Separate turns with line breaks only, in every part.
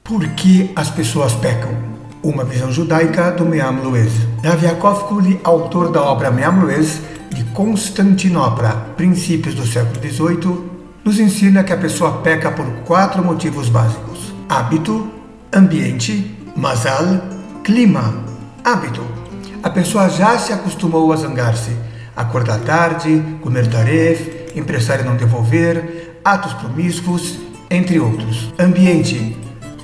Por que as pessoas pecam? Uma visão judaica do Me'am Loez. Rav Yaakov Kuli, autor da obra Me'am Loez, de Constantinopla, princípios do século XVIII, nos ensina que a pessoa peca por 4 motivos básicos: hábito, ambiente, mazal, clima. Hábito. A pessoa já se acostumou a zangar-se, acordar tarde, comer taref, emprestar e não devolver, atos promíscuos, entre outros. Ambiente.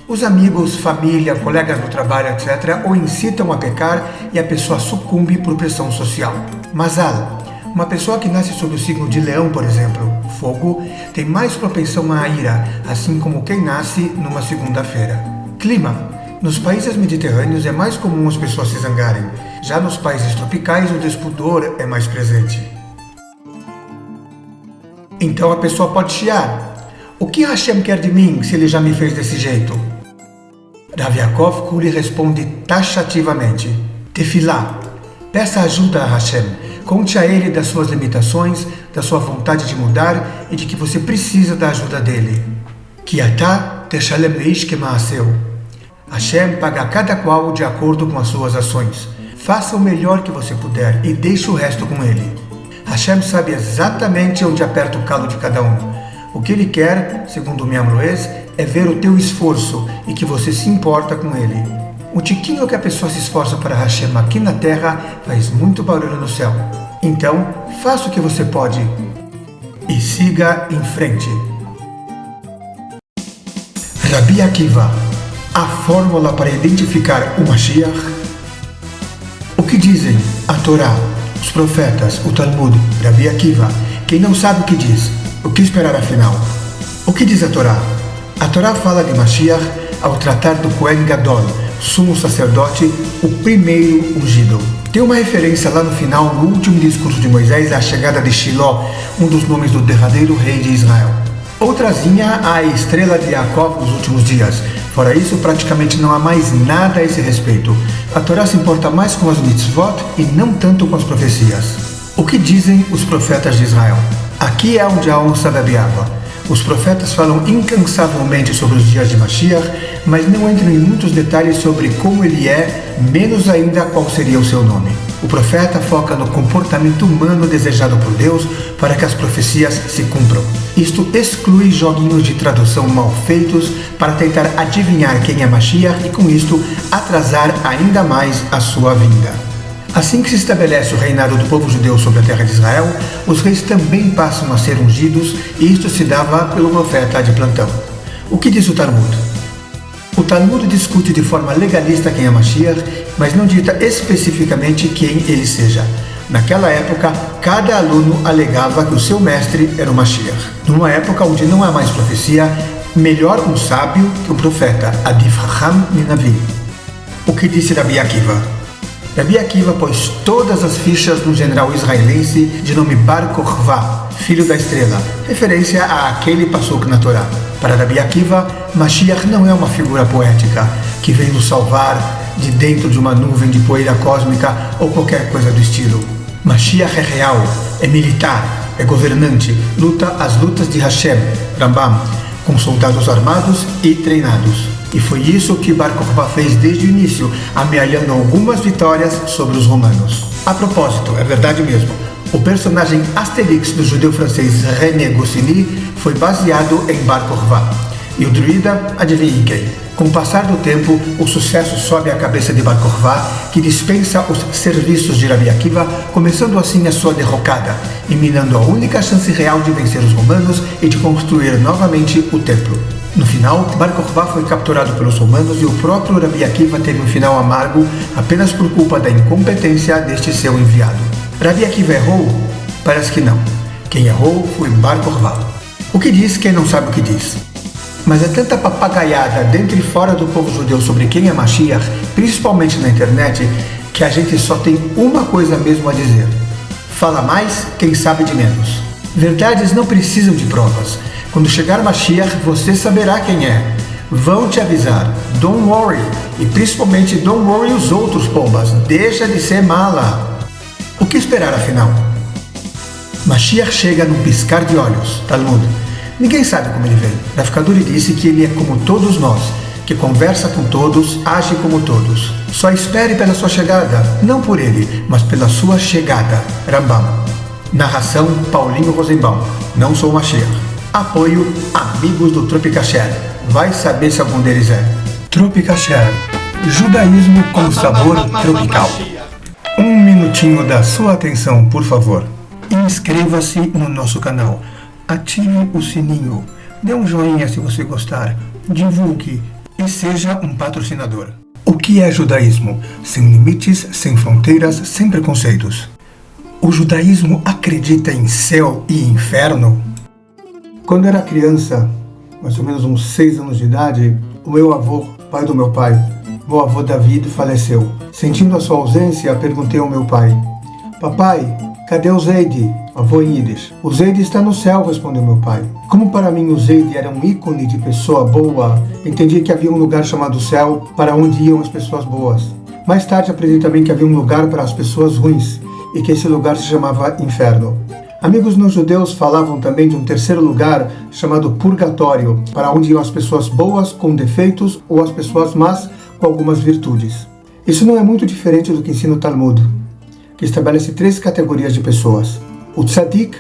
Os amigos, família, colegas no trabalho, etc., o incitam a pecar e a pessoa sucumbe por pressão social. Mazal. Uma pessoa que nasce sob o signo de Leão, por exemplo, fogo, tem mais propensão à ira, assim como quem nasce numa segunda-feira. Clima. Nos países mediterrâneos é mais comum as pessoas se zangarem. Já nos países tropicais, o despudor é mais presente. Então a pessoa pode chiar. O que Hashem quer de mim se ele já me fez desse jeito? Rav Yaakov Kuli responde taxativamente: Tefilá. Peça ajuda a Hashem. Conte a ele das suas limitações, da sua vontade de mudar e de que você precisa da ajuda dele. Ki atá teshalem leish kemaaseu. Hashem paga cada qual de acordo com as suas ações. Faça o melhor que você puder e deixe o resto com ele. Hashem sabe exatamente onde aperta o calo de cada um. O que ele quer, segundo o Me'am Loez, é ver o teu esforço e que você se importa com ele. O tiquinho que a pessoa se esforça para Hashem aqui na terra faz muito barulho no céu. Então, faça o que você pode e siga em frente. Rabi Akiva, a fórmula para identificar o Mashiach? O que dizem a Torá, os profetas, o Talmud, Rabi Akiva? Quem não sabe o que diz, o que esperar afinal? O que diz a Torá? A Torá fala de Mashiach ao tratar do Kohen Gadol, sumo sacerdote, o primeiro ungido. Tem uma referência lá no final, no último discurso de Moisés, à chegada de Shiló, um dos nomes do derradeiro rei de Israel. Outrazinha a estrela de Yaakov nos últimos dias. Fora isso, praticamente não há mais nada a esse respeito. A Torá se importa mais com as mitzvot e não tanto com as profecias. O que dizem os profetas de Israel? Aqui é onde a onça bebe água. Os profetas falam incansavelmente sobre os dias de Mashiach, mas não entram em muitos detalhes sobre como ele é, menos ainda qual seria o seu nome. O profeta foca no comportamento humano desejado por Deus para que as profecias se cumpram. Isto exclui joguinhos de tradução mal feitos para tentar adivinhar quem é Mashiach e, com isto, atrasar ainda mais a sua vinda. Assim que se estabelece o reinado do povo judeu sobre a terra de Israel, os reis também passam a ser ungidos, e isto se dava pelo profeta de plantão. O que diz o Talmud? O Talmud discute de forma legalista quem é Mashiach, mas não dita especificamente quem ele seja. Naquela época, cada aluno alegava que o seu mestre era o Mashiach. Numa época onde não há mais profecia, melhor um sábio que um profeta, Adif Hacham Minavi. O que disse Rabi Akiva? Rabi Akiva pôs todas as fichas no general israelense de nome Bar Kokhba, filho da estrela, referência a aquele passuco na Torá. Para Rabi Akiva, Mashiach não é uma figura poética que vem nos salvar de dentro de uma nuvem de poeira cósmica ou qualquer coisa do estilo. Mashiach é real, é militar, é governante, luta as lutas de Hashem, Rambam, com soldados armados e treinados. E foi isso que Bar Kokhba fez desde o início, amealhando algumas vitórias sobre os romanos. A propósito, é verdade mesmo, o personagem Astérix do judeu francês René Goscinny foi baseado em Bar Kokhba. E o druida, adivinhe quem? Com o passar do tempo, o sucesso sobe à cabeça de Bar Kokhba, que dispensa os serviços de Rabi Akiva, começando assim a sua derrocada, e minando a única chance real de vencer os romanos e de construir novamente o templo. No final, Bar Kokhba foi capturado pelos romanos e o próprio Rabi Akiva teve um final amargo apenas por culpa da incompetência deste seu enviado. Rabi Akiva errou? Parece que não. Quem errou foi Bar Kokhba. O que diz quem não sabe o que diz? Mas é tanta papagaiada dentro e fora do povo judeu sobre quem é Mashiach, principalmente na internet, que a gente só tem uma coisa mesmo a dizer. Fala mais quem sabe de menos. Verdades não precisam de provas. Quando chegar Mashiach, você saberá quem é. Vão te avisar. Don't worry. E principalmente, don't worry os outros, pombas. Deixa de ser mala. O que esperar afinal? Mashiach chega num piscar de olhos. Talmud. Ninguém sabe como ele vem. Rav Kaduri disse que ele é como todos nós, que conversa com todos, age como todos. Só espere pela sua chegada, não por ele, mas pela sua chegada. Rambam. Narração Paulinho Rosenbaum. Não sou Mashiach. Apoio amigos do Tropicachère. Vai saber se algum deles é. Tropicachère. Judaísmo com sabor tropical. Um minutinho da sua atenção, por favor. Inscreva-se no nosso canal. Ative o sininho. Dê um joinha se você gostar. Divulgue e seja um patrocinador. O que é judaísmo? Sem limites, sem fronteiras, sem preconceitos. O judaísmo acredita em céu e inferno? Quando era criança, mais ou menos uns 6 anos de idade, o meu avô, pai do meu pai, meu avô David, faleceu. Sentindo a sua ausência, perguntei ao meu pai: "Papai, cadê o Zeide?" Avô em Yiddish. "O Zeide está no céu", respondeu meu pai. Como para mim o Zeide era um ícone de pessoa boa, entendi que havia um lugar chamado céu para onde iam as pessoas boas. Mais tarde aprendi também que havia um lugar para as pessoas ruins e que esse lugar se chamava inferno. Amigos não judeus falavam também de um terceiro lugar chamado purgatório, para onde iam as pessoas boas com defeitos ou as pessoas más com algumas virtudes. Isso não é muito diferente do que ensina o Talmud, que estabelece 3 categorias de pessoas. O tzadik,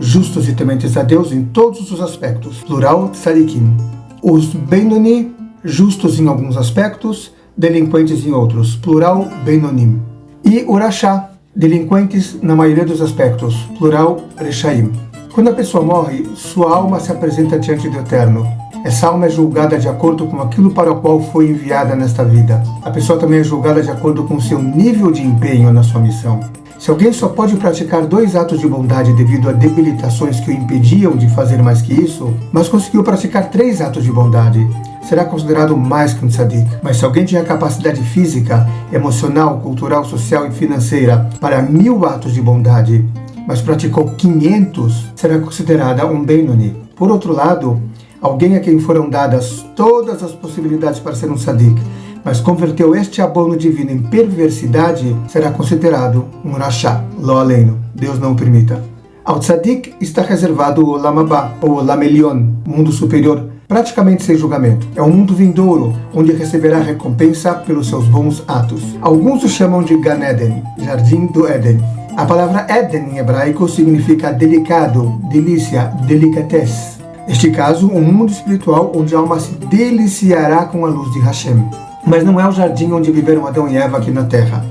justos e tementes a Deus em todos os aspectos, plural tzadikim. Os benoni, justos em alguns aspectos, delinquentes em outros, plural benonim. E o rasha, delinquentes na maioria dos aspectos, plural reshaim. Quando a pessoa morre, sua alma se apresenta diante do Eterno. Essa alma é julgada de acordo com aquilo para o qual foi enviada nesta vida. A pessoa também é julgada de acordo com seu nível de empenho na sua missão. Se alguém só pode praticar 2 atos de bondade devido a debilitações que o impediam de fazer mais que isso, mas conseguiu praticar 3 atos de bondade, será considerado mais que um tzadik. Mas se alguém tinha capacidade física, emocional, cultural, social e financeira para 1000 atos de bondade, mas praticou 500, será considerada um benoni. Por outro lado, alguém a quem foram dadas todas as possibilidades para ser um tzadik, mas converteu este abono divino em perversidade, será considerado um rasha, lo aleino, Deus não o permita. Ao tzadik está reservado o Olam Haba, ou Olam Elion, mundo superior, praticamente sem julgamento. É um mundo vindouro, onde receberá recompensa pelos seus bons atos. Alguns o chamam de Gan Eden, Jardim do Éden. A palavra Éden em hebraico significa delicado, delícia, delicatesse. Neste caso, um mundo espiritual onde a alma se deliciará com a luz de Hashem. Mas não é o jardim onde viveram Adão e Eva aqui na Terra.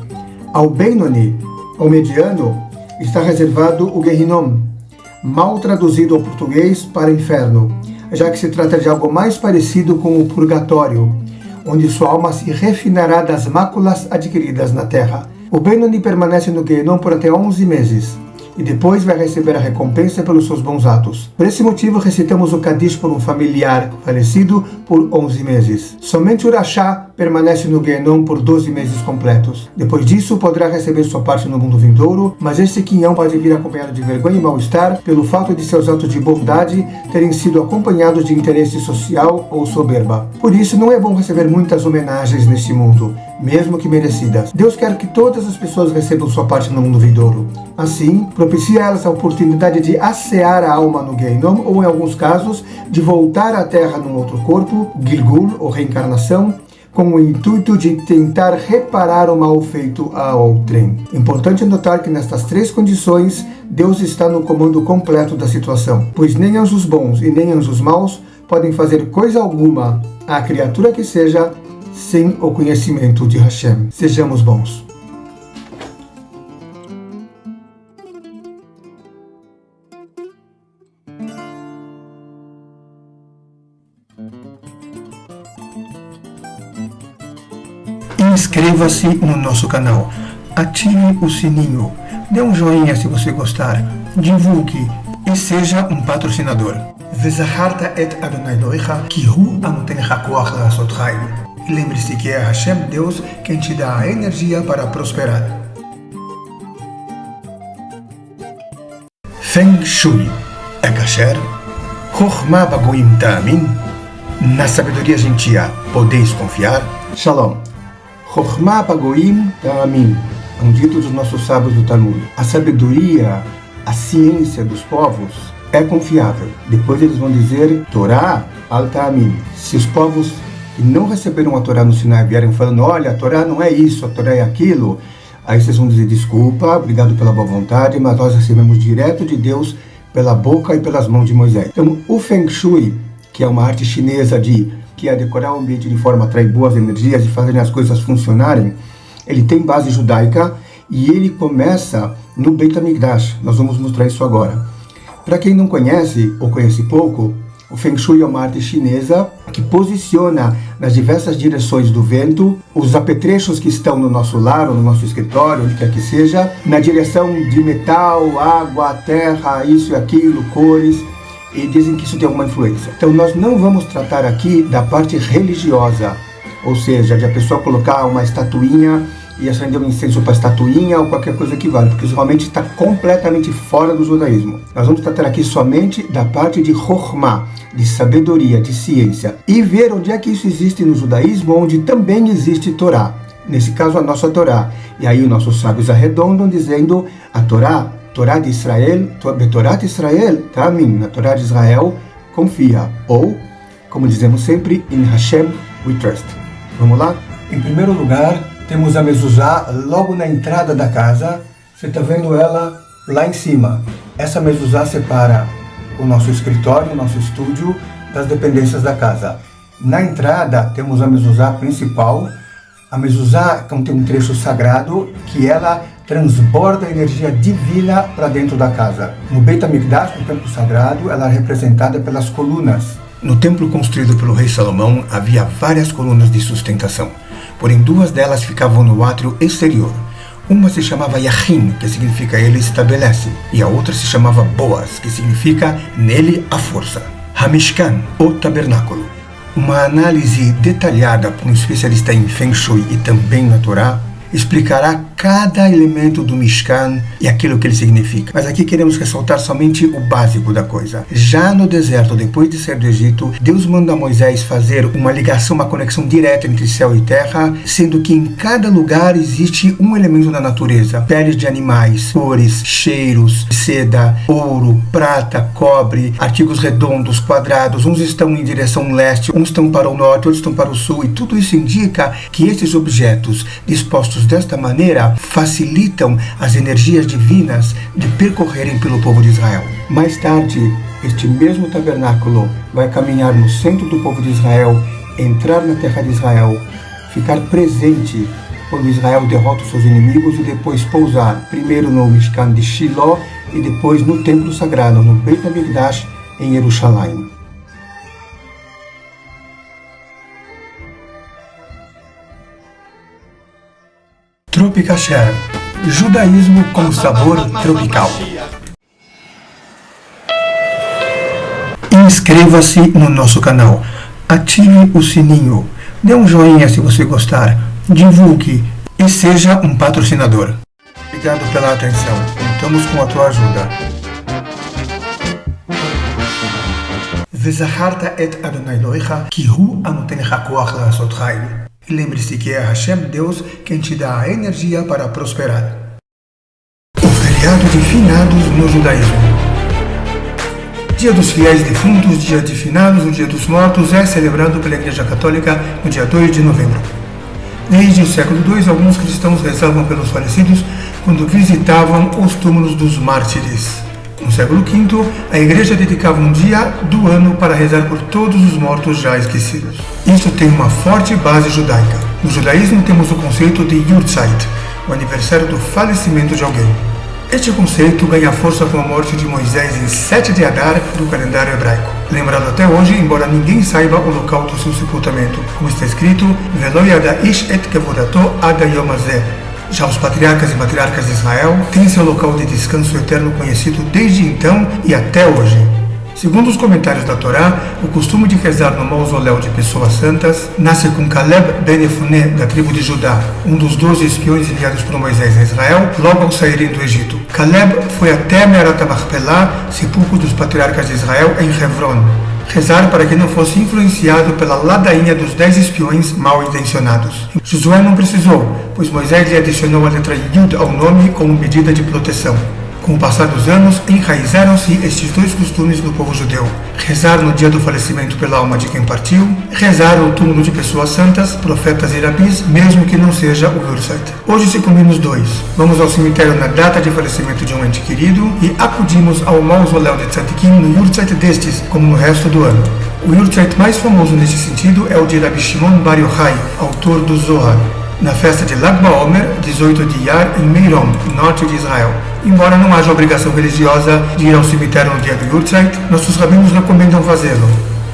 Ao Benoni, ao mediano, está reservado o Gehinom, mal traduzido ao português para inferno, já que se trata de algo mais parecido com o purgatório, onde sua alma se refinará das máculas adquiridas na Terra. O Benoni permanece no Gehinom por até 11 meses. E depois vai receber a recompensa pelos seus bons atos. Por esse motivo, recitamos o Kadish por um familiar falecido por 11 meses. Somente o Rasha permanece no Gehinom por 12 meses completos. Depois disso, poderá receber sua parte no mundo vindouro, mas este quinhão pode vir acompanhado de vergonha e mal-estar pelo fato de seus atos de bondade terem sido acompanhados de interesse social ou soberba. Por isso, não é bom receber muitas homenagens neste mundo, mesmo que merecidas. Deus quer que todas as pessoas recebam sua parte no mundo vindouro. Assim, propicia a elas a oportunidade de assear a alma no Gehinom, ou em alguns casos, de voltar à Terra num outro corpo, Gilgul, ou reencarnação, com o intuito de tentar reparar o mal feito a outrem. Importante notar que nestas 3 condições, Deus está no comando completo da situação, pois nem anjos bons e nem anjos maus podem fazer coisa alguma à criatura que seja sem o conhecimento de Hashem. Sejamos bons. Inscreva-se no nosso canal, ative o sininho, dê um joinha se você gostar, divulgue e seja um patrocinador. Vezacharta et Adonai Elohecha, ki hu anoten lecha koach la'asot chayim. E lembre-se que é Hashem, Deus, quem te dá a energia para prosperar. Feng Shui é kasher? Chokhmah bagoim ta'amin? Na sabedoria gentia, podeis confiar? Shalom. Chokhmah bagoim ta'amin, é um dito dos nossos sábios do Talmud. A sabedoria, a ciência dos povos é confiável. Depois eles vão dizer Torá al ta'amin. Se os povos que não receberam a Torá no Sinai vierem falando, olha, a Torá não é isso, a Torá é aquilo, aí vocês vão dizer, desculpa, obrigado pela boa vontade, mas nós recebemos direto de Deus pela boca e pelas mãos de Moisés. Então, o Feng Shui, que é uma arte chinesa que é decorar o ambiente de forma a atrair boas energias e fazer as coisas funcionarem, ele tem base judaica e ele começa no Beit HaMikdash. Nós vamos mostrar isso agora. Para quem não conhece ou conhece pouco, o Feng Shui é uma arte chinesa que posiciona nas diversas direções do vento os apetrechos que estão no nosso lar ou no nosso escritório, onde quer que seja, na direção de metal, água, terra, isso e aquilo, cores, e dizem que isso tem alguma influência. Então nós não vamos tratar aqui da parte religiosa, ou seja, de a pessoa colocar uma estatuinha e acender um incenso para a estatuinha ou qualquer coisa que vale, porque isso realmente está completamente fora do judaísmo. Nós vamos tratar aqui somente da parte de Chokhmah, de sabedoria, de ciência, e ver onde é que isso existe no judaísmo, onde também existe Torá. Nesse caso, a nossa Torá. E aí os nossos sábios arredondam dizendo a Torá de Israel, Torá de Israel, Tamin, na Torá de Israel, confia. Ou, como dizemos sempre, in Hashem we trust. Vamos lá? Em primeiro lugar, temos a mezuzá logo na entrada da casa. Você está vendo ela lá em cima. Essa mezuzá separa o nosso escritório, o nosso estúdio, das dependências da casa. Na entrada, temos a mezuzá principal. A mezuzá tem um trecho sagrado que ela transborda a energia divina para dentro da casa. No Beit HaMikdash, no templo sagrado, ela é representada pelas colunas. No templo construído pelo rei Salomão, havia várias colunas de sustentação. Porém, duas delas ficavam no átrio exterior. Uma se chamava Yachin, que significa ele estabelece, e a outra se chamava Boaz, que significa nele a força. Hamishkan, o tabernáculo. Uma análise detalhada por um especialista em Feng Shui e também na Torá explicará cada elemento do Mishkan e aquilo que ele significa. Mas aqui queremos ressaltar somente o básico da coisa. Já no deserto, depois de sair do Egito, Deus manda a Moisés fazer uma ligação, uma conexão direta entre céu e terra, sendo que em cada lugar existe um elemento da natureza. Peles de animais, cores, cheiros, seda, ouro, prata, cobre, artigos redondos, quadrados, uns estão em direção leste, uns estão para o norte, outros estão para o sul, e tudo isso indica que esses objetos dispostos desta maneira facilitam as energias divinas de percorrerem pelo povo de Israel. Mais tarde, este mesmo tabernáculo vai caminhar no centro do povo de Israel, entrar na terra de Israel, ficar presente quando Israel derrota os seus inimigos e depois pousar primeiro no Mishkan de Shiloh e depois no templo sagrado, no Beit HaMikdash, em Jerusalém. Tropicasher, judaísmo com sabor tropical. Inscreva-se no nosso canal, ative o sininho, dê um joinha se você gostar, divulgue e seja um patrocinador. Obrigado pela atenção, contamos com a tua ajuda. Vezacharta et Adonai Elohecha, ki hu anoten lecha koach la'asot chayil. E lembre-se que é Hashem, Deus, quem te dá a energia para prosperar. O feriado de finados no judaísmo. Dia dos fiéis defuntos, dia de finados, o dia dos mortos, é celebrado pela Igreja Católica no dia 2 de novembro. Desde o século II, alguns cristãos rezavam pelos falecidos quando visitavam os túmulos dos mártires. No século V, a Igreja dedicava um dia do ano para rezar por todos os mortos já esquecidos. Isso tem uma forte base judaica. No judaísmo temos o conceito de Yurtzeit, o aniversário do falecimento de alguém. Este conceito ganha força com a morte de Moisés em 7 de Adar do calendário hebraico, lembrado até hoje, embora ninguém saiba o local do seu sepultamento, como está escrito Velo yada ish et kevodato ad hayom hazeh. Já os patriarcas e matriarcas de Israel têm seu local de descanso eterno conhecido desde então e até hoje. Segundo os comentários da Torá, o costume de rezar no mausoléu de pessoas santas nasce com Caleb ben Efuné, da tribo de Judá, um dos 12 espiões enviados por Moisés a Israel logo ao saírem do Egito. Caleb foi até Me'arat HaMachpelah, sepulcro dos patriarcas de Israel, em Hebron, rezar para que não fosse influenciado pela ladainha dos 10 espiões mal intencionados. Josué não precisou, pois Moisés lhe adicionou a letra Yud ao nome como medida de proteção. Com o passar dos anos, enraizaram-se estes dois costumes no povo judeu: rezar no dia do falecimento pela alma de quem partiu, rezar ao túmulo de pessoas santas, profetas e rabis, mesmo que não seja o Yahrzeit. Hoje se combina os dois. Vamos ao cemitério na data de falecimento de um ente querido e acudimos ao mausoléu de Tzadikim no Yahrzeit destes, como no resto do ano. O Yahrzeit mais famoso neste sentido é o de Rabbi Shimon Bar Yochai, autor do Zohar, na festa de Lag BaOmer, 18 de Iyar, em Meiron, norte de Israel. Embora não haja obrigação religiosa de ir ao cemitério no dia do Yahrzeit, nossos rabinos recomendam fazê-lo.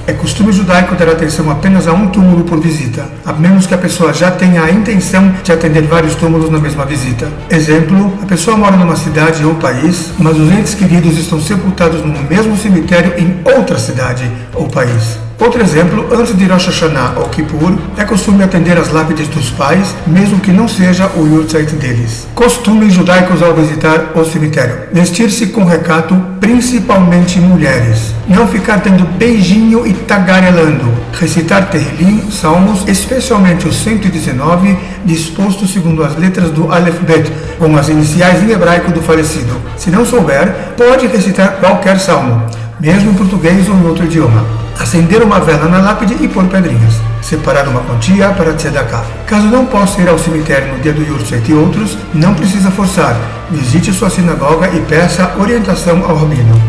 É costume judaico dar atenção apenas a um túmulo por visita, a menos que a pessoa já tenha a intenção de atender vários túmulos na mesma visita. Exemplo, a pessoa mora numa cidade ou país, mas os entes queridos estão sepultados no mesmo cemitério em outra cidade ou país. Outro exemplo, antes de Rosh Hashanah ou Kippur, é costume atender as lápides dos pais, mesmo que não seja o Yahrzeit deles. Costumes judaicos ao visitar o cemitério: vestir-se com recato, principalmente mulheres. Não ficar dando beijinho e tagarelando. Recitar Tehillim, salmos, especialmente o 119, disposto segundo as letras do Aleph Bet, com as iniciais em hebraico do falecido. Se não souber, pode recitar qualquer salmo, mesmo em português ou em outro idioma. Acender uma vela na lápide e pôr pedrinhas. Separar uma quantia para tzedakah. Caso não possa ir ao cemitério no dia do Yahrzeit e outros, não precisa forçar. Visite sua sinagoga e peça orientação ao rabino.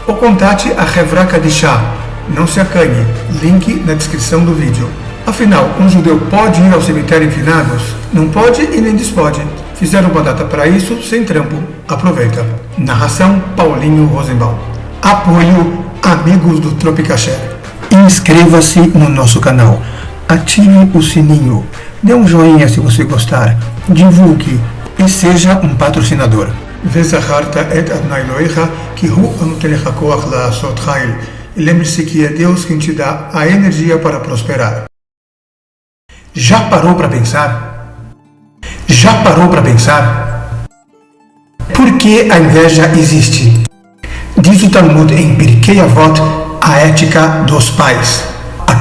Ou contate a Hevra Kadishah. Não se acanhe. Link na descrição do vídeo. Afinal, um judeu pode ir ao cemitério em finados? Não pode e nem despode. Fizeram uma data para isso, sem trampo. Aproveita. Narração Paulinho Rosenbaum. Apoio Amigos do Tropicaché. Inscreva-se no nosso canal, ative o sininho, dê um joinha se você gostar, divulgue e seja um patrocinador. Vezacharta et Adonai Elohecha ki hu anoten lecha koach la'asot chayil. E lembre-se que é Deus quem te dá a energia para prosperar. Já parou para pensar? Já parou para pensar? Por que a inveja existe? Diz o Talmud em Pirkei Avot, a ética dos pais. A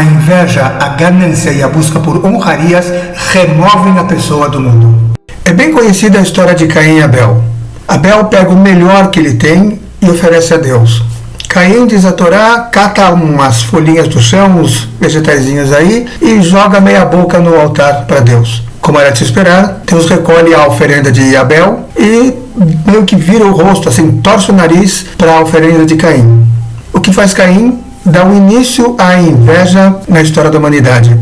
inveja, a ganância e a busca por honrarias removem a pessoa do mundo. É bem conhecida a história de Caim e Abel. Abel pega o melhor que ele tem e oferece a Deus. Caim, diz a Torá, cata umas folhinhas do chão, uns vegetaizinhos aí, e joga meia boca no altar para Deus. Como era de se esperar, Deus recolhe a oferenda de Abel e meio que vira o rosto, assim, torce o nariz para a oferenda de Caim. O que faz Caim? Dá um início à inveja na história da humanidade.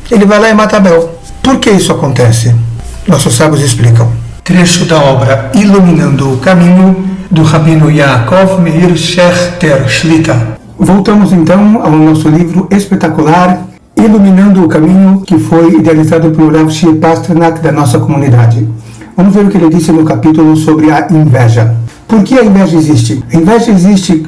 Ele vai lá e mata Abel. Por que isso acontece? Nossos sábios explicam. Trecho da obra Iluminando o Caminho, do Rabino Yaakov Meir Shechter Shlita. Voltamos então ao nosso livro espetacular Iluminando o Caminho, que foi idealizado pelo Rav Shir Pasternak da nossa comunidade. Vamos ver o que ele disse no capítulo sobre a inveja. Por que a inveja existe? A inveja existe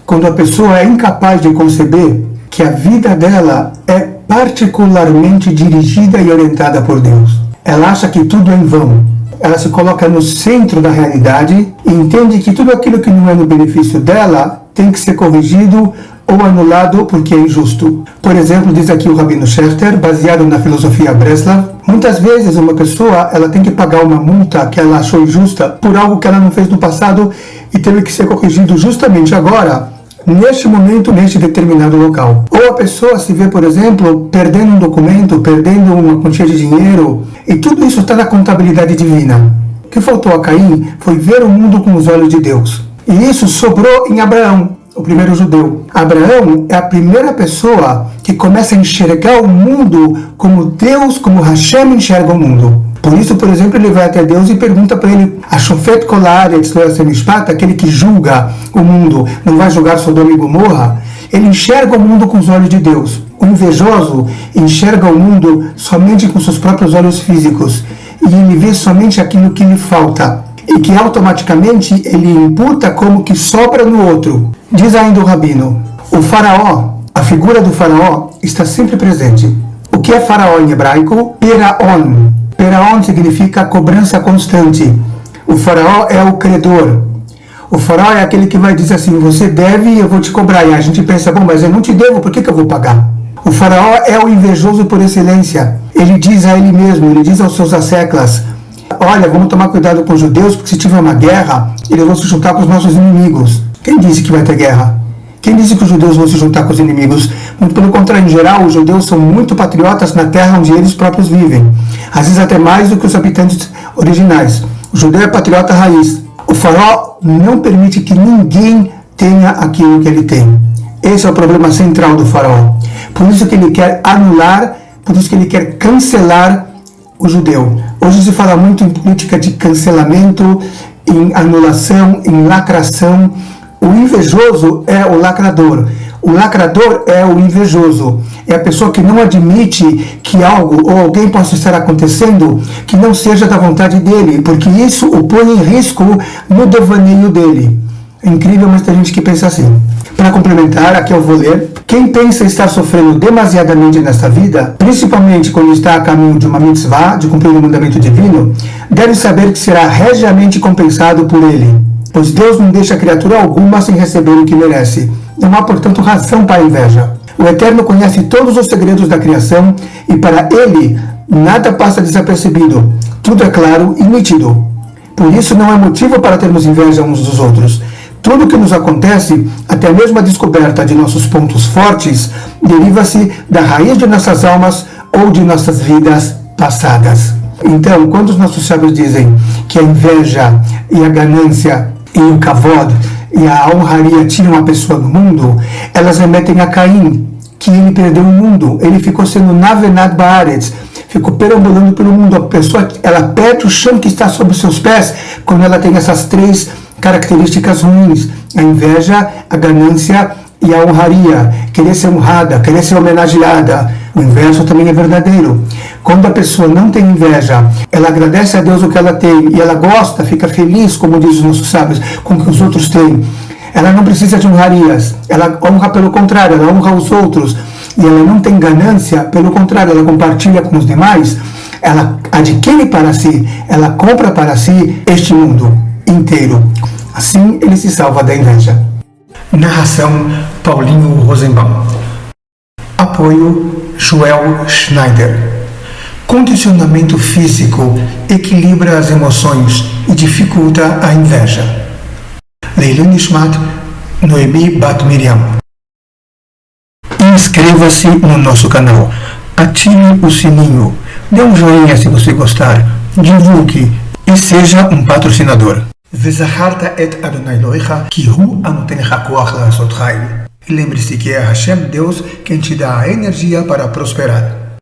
quando a pessoa é incapaz de conceber que a vida dela é particularmente dirigida e orientada por Deus. Ela acha que tudo é em vão. Ela se coloca no centro da realidade e entende que tudo aquilo que não é no benefício dela tem que ser corrigido ou anulado porque é injusto. Por exemplo, diz aqui o Rabino Shechter, baseado na filosofia Breslav, muitas vezes uma pessoa ela tem que pagar uma multa que ela achou injusta por algo que ela não fez no passado e teve que ser corrigido justamente agora, neste momento, neste determinado local. Ou a pessoa se vê, por exemplo, perdendo um documento, perdendo uma quantia de dinheiro, e tudo isso está na contabilidade divina. O que faltou a Caim foi ver o mundo com os olhos de Deus. E isso sobrou em Abraão, o primeiro judeu. Abraão é a primeira pessoa que começa a enxergar o mundo como Deus, como Hashem enxerga o mundo. Por isso, por exemplo, ele vai até Deus e pergunta para ele, Ashofet kol haaretz lo yaseh mishpat, aquele que julga o mundo, não vai julgar Sodoma e Gomorra, ele enxerga o mundo com os olhos de Deus. O invejoso enxerga o mundo somente com seus próprios olhos físicos e ele vê somente aquilo que lhe falta e que automaticamente ele imputa como que sobra no outro. Diz ainda o Rabino, o faraó, a figura do faraó está sempre presente. O que é faraó em hebraico? Peraon. Peraon significa cobrança constante. O faraó é o credor. O faraó é aquele que vai dizer assim, você deve e eu vou te cobrar. E a gente pensa, bom, mas eu não te devo, por que eu vou pagar? O faraó é o invejoso por excelência. Ele diz a ele mesmo, ele diz aos seus asseclas: olha, vamos tomar cuidado com os judeus, porque se tiver uma guerra, eles vão se juntar com os nossos inimigos. Quem disse que vai ter guerra? Quem disse que os judeus vão se juntar com os inimigos? Muito pelo contrário, em geral, os judeus são muito patriotas na terra onde eles próprios vivem. Às vezes até mais do que os habitantes originais. O judeu é patriota raiz. O faraó não permite que ninguém tenha aquilo que ele tem. Esse é o problema central do faraó. Por isso que ele quer anular, por isso que ele quer cancelar o judeu. Hoje se fala muito em política de cancelamento, em anulação, em lacração. O invejoso é o lacrador. O lacrador é o invejoso. É a pessoa que não admite que algo ou alguém possa estar acontecendo que não seja da vontade dele, porque isso o põe em risco no devaneio dele. É incrível, mas tem gente que pensa assim. Para complementar, aqui eu vou ler. Quem pensa estar sofrendo demasiadamente nesta vida, principalmente quando está a caminho de uma mitzvah, de cumprir um mandamento divino, deve saber que será regiamente compensado por ele. Pois Deus não deixa criatura alguma sem receber o que merece. Não há, portanto, razão para a inveja. O Eterno conhece todos os segredos da criação e para ele nada passa desapercebido. Tudo é claro e nítido. Por isso não há motivo para termos inveja uns dos outros. Tudo o que nos acontece, até mesmo a descoberta de nossos pontos fortes, deriva-se da raiz de nossas almas ou de nossas vidas passadas. Então, quando os nossos sábios dizem que a inveja e a ganância e o kavod e a honraria tiram a pessoa do mundo, elas remetem a Caim, que ele perdeu o mundo, ele ficou sendo navenad baaretz, ficou perambulando pelo mundo. A pessoa, ela perde o chão que está sob os seus pés quando ela tem essas três características ruins: a inveja, a ganância e a honraria, querer ser honrada, querer ser homenageada. O inverso também é verdadeiro. Quando a pessoa não tem inveja, ela agradece a Deus o que ela tem e ela gosta, fica feliz, como diz os nossos sábios, com o que os outros têm. Ela não precisa de honrarias, ela honra pelo contrário, ela honra os outros. E ela não tem ganância, pelo contrário, ela compartilha com os demais, ela adquire para si, ela compra para si este mundo inteiro. Assim ele se salva da inveja. Narração Paulinho Rosenbaum. Apoio Joel Schneider. Condicionamento físico equilibra as emoções e dificulta a inveja. Leilun Nishmat, Noemi Bat Miriam. Inscreva-se no nosso canal, ative o sininho, dê um joinha se você gostar, divulgue e seja um patrocinador. Vezacharta et Adonai Elohecha, ki hu anotenecha koach la'asot chayil. E lembre-se que é Hashem, Deus, quem te dá a energia para prosperar.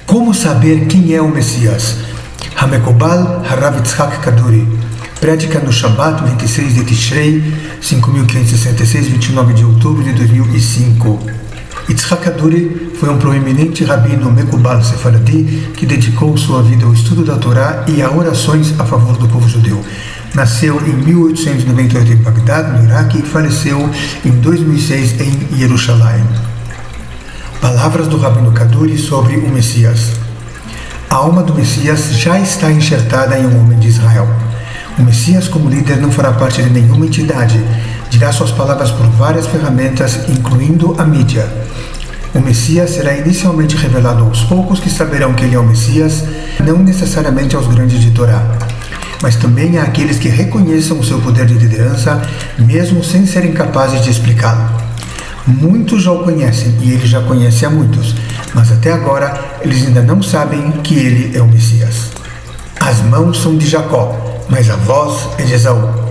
Como saber quem é o Messias? Hamekobal Harav Yitzhak Kaduri. Prédica no Shabbat, 26 de Tishrei, 5566, 29 de outubro de 2005. Yitzhak Kaduri foi um proeminente rabino Mekubal Sefaradi que dedicou sua vida ao estudo da Torá e a orações a favor do povo judeu. Nasceu em 1898 em Bagdad, no Iraque, e faleceu em 2006 em Jerusalém. Palavras do Rabino Kaduri sobre o Messias. A alma do Messias já está enxertada em um homem de Israel. O Messias, como líder, não fará parte de nenhuma entidade. Dirá suas palavras por várias ferramentas, incluindo a mídia. O Messias será inicialmente revelado aos poucos que saberão que ele é o Messias, não necessariamente aos grandes de Torá, mas também àqueles que reconheçam o seu poder de liderança, mesmo sem serem capazes de explicá-lo. Muitos já o conhecem e ele já conhece a muitos, mas até agora eles ainda não sabem que ele é o Messias. As mãos são de Jacó, mas a voz é de Esaú.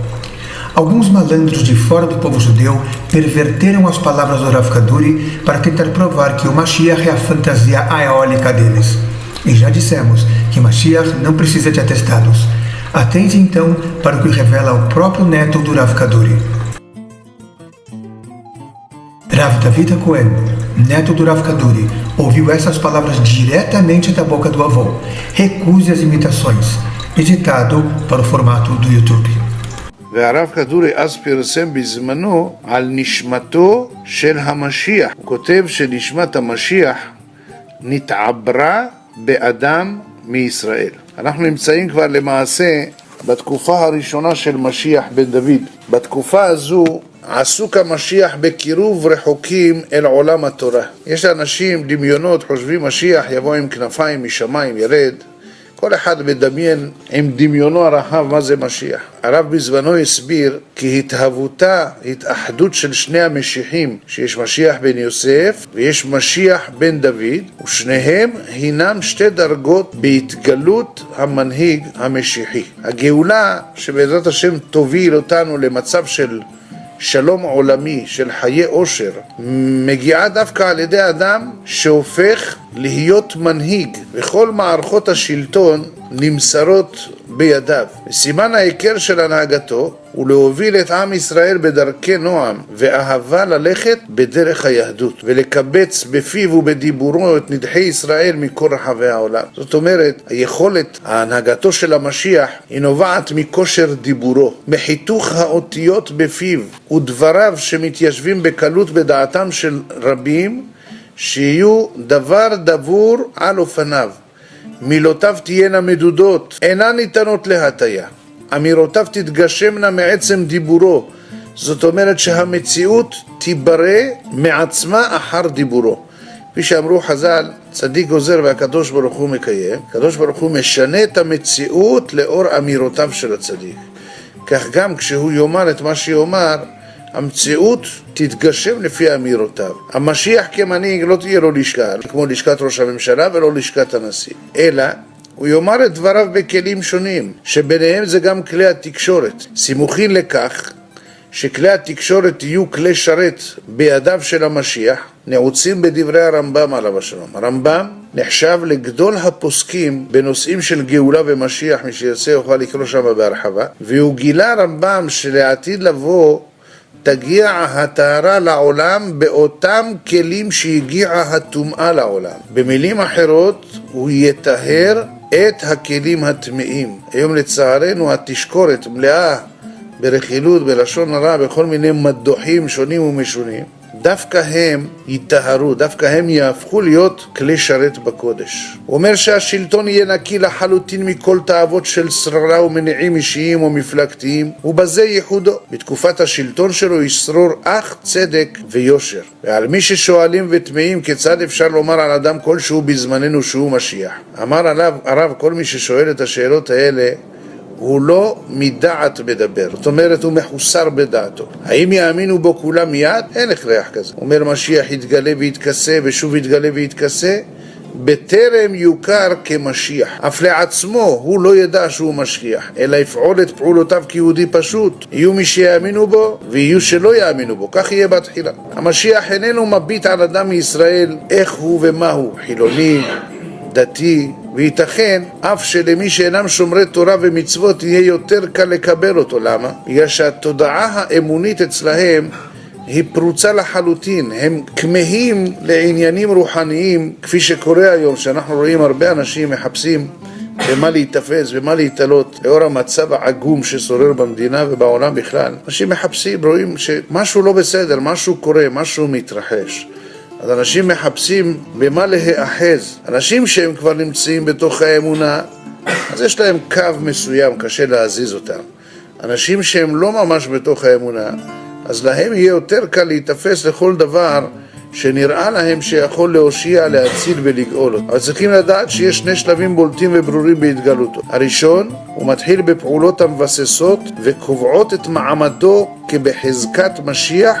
Alguns malandros de fora do povo judeu perverteram as palavras do Rav Kaduri para tentar provar que o Mashiach é a fantasia eólica deles. E já dissemos que Mashiach não precisa de atestados. Atente então para o que revela o próprio neto do Rav Kaduri. Rav David Cohen, neto do Rav Kaduri, ouviu essas palavras diretamente da boca do avô. Recuse as imitações. Editado para o formato do YouTube.
והרב כדורי אז פרסם בזמנו על נשמתו של המשיח. הוא כותב שנשמת המשיח נתעברה באדם מישראל. אנחנו נמצאים כבר למעשה בתקופה הראשונה של משיח בן דוד. בתקופה הזו עסוק המשיח בקירוב רחוקים אל עולם התורה. יש לאנשים דמיונות, חושבים משיח יבוא עם כנפיים משמיים, ירד. כל אחד מדמיין עם דמיונו הרחב מה זה משיח. הרב בזמנו הסביר כי התאחדות של שני המשיחים, שיש משיח בן יוסף ויש משיח בן דוד, ושניהם הינם שתי דרגות בהתגלות המנהיג המשיחי. הגאולה שבעזרת השם תוביל אותנו למצב של שלום עולמי, של חיי אושר, מגיעה דווקא על ידי אדם שהופך להיות מנהיג, וכל מערכות השלטון נמסרות בידיו. סימן העיקר של הנהגתו הוא להוביל את עם ישראל בדרכי נועם ואהבה, ללכת בדרך היהדות ולקבץ בפיו ובדיבורו את נדחי ישראל מכל רחבי העולם. זאת אומרת, היכולת ההנהגתו של המשיח היא נובעת מכושר דיבורו, מחיתוך האותיות בפיו ודבריו שמתיישבים בקלות בדעתם של רבים, שיהיו דבר דבור על אופניו. מילותיו תהיינה מדודות, אינן ניתנות להטיה. אמירותיו תתגשמנה מעצם דיבורו. זאת אומרת שהמציאות תיברא מעצמה אחר דיבורו. כפי שאמרו חז"ל, צדיק גוזר והקדוש ברוך הוא מקיים. הקדוש ברוך הוא משנה את המציאות לאור אמירותיו של הצדיק. כך גם כשהוא יאמר את מה שיאמר, המציאות תתגשם לפי אמירותיו. המשיח כמנהיג לא תהיה לו לשכה, כמו לשכת ראש הממשלה ולא לשכת הנשיא, אלא הוא יאמר את דבריו בכלים שונים, שביניהם זה גם כלי התקשורת. סימוכין לכך שכלי התקשורת יהיו כלי שרת בידיו של המשיח, נעוצים בדברי הרמב"ם עליו השלום. הרמב"ם נחשב לגדול הפוסקים בנושאים של גאולה ומשיח, מי שירצה יוכל לקרוא שם בהרחבה, והוא גילה הרמב"ם שלעתיד לבוא תגיע הטהרה לעולם באותם כלים שהגיעה הטומאה לעולם. במילים אחרות, הוא יטהר את הכלים הטמאים. היום לצערנו התשקורת מלאה ברכילות, בלשון הרע, בכל מיני מדוחים שונים ומשונים. דווקא הם יטהרו, דווקא הם יהפכו להיות כלי שרת בקודש. הוא אומר שהשלטון יהיה נקי לחלוטין מכל תאוות של שררה ומניעים אישיים או מפלגתיים, ובזה ייחודו. בתקופת השלטון שלו ישרור אך צדק ויושר. ועל מי ששואלים ותמאים כיצד אפשר לומר על אדם כלשהו בזמננו שהוא משיח, אמר עליו הרב, כל מי ששואל את השאלות האלה הוא לא מדעת מדבר, זאת אומרת הוא מחוסר בדעתו. האם יאמינו בו כולם מיד? אין הכרח כזה. הוא אומר משיח יתגלה ויתכסה ושוב יתגלה ויתכסה בטרם יוכר כמשיח. אף לעצמו הוא לא ידע שהוא משיח, אלא יפעול את פעולותיו כיהודי פשוט. יהיו מי שיאמינו בו ויהיו שלא יאמינו בו, כך יהיה בתחילה. המשיח איננו מביט על אדם מישראל איך הוא ומה הוא, חילוני, דתי, וייתכן אף שלמי שאינם שומרי תורה ומצוות יהיה יותר קל לקבל אותו. למה? בגלל שהתודעה האמונית אצלהם היא פרוצה לחלוטין, הם כמהים לעניינים רוחניים, כפי שקורה היום, שאנחנו רואים הרבה אנשים מחפשים במה להתאפס, במה להתעלות, לאור המצב העגום ששורר במדינה ובעולם בכלל. אנשים מחפשים, רואים שמשהו לא בסדר, משהו קורה, משהו מתרחש. אז אנשים מחפשים במה להיאחז. אנשים שהם כבר נמצאים בתוך האמונה, אז יש להם קו מסוים, קשה להזיז אותם. אנשים שהם לא ממש בתוך האמונה, אז להם יהיה יותר קל להתאפס לכל דבר שנראה להם שיכול להושיע, להציל ולגאול אותו. אבל צריכים לדעת שיש שני שלבים בולטים וברורים בהתגלותו. הראשון, הוא מתחיל בפעולות המבססות וקובעות את מעמדו כבחזקת משיח,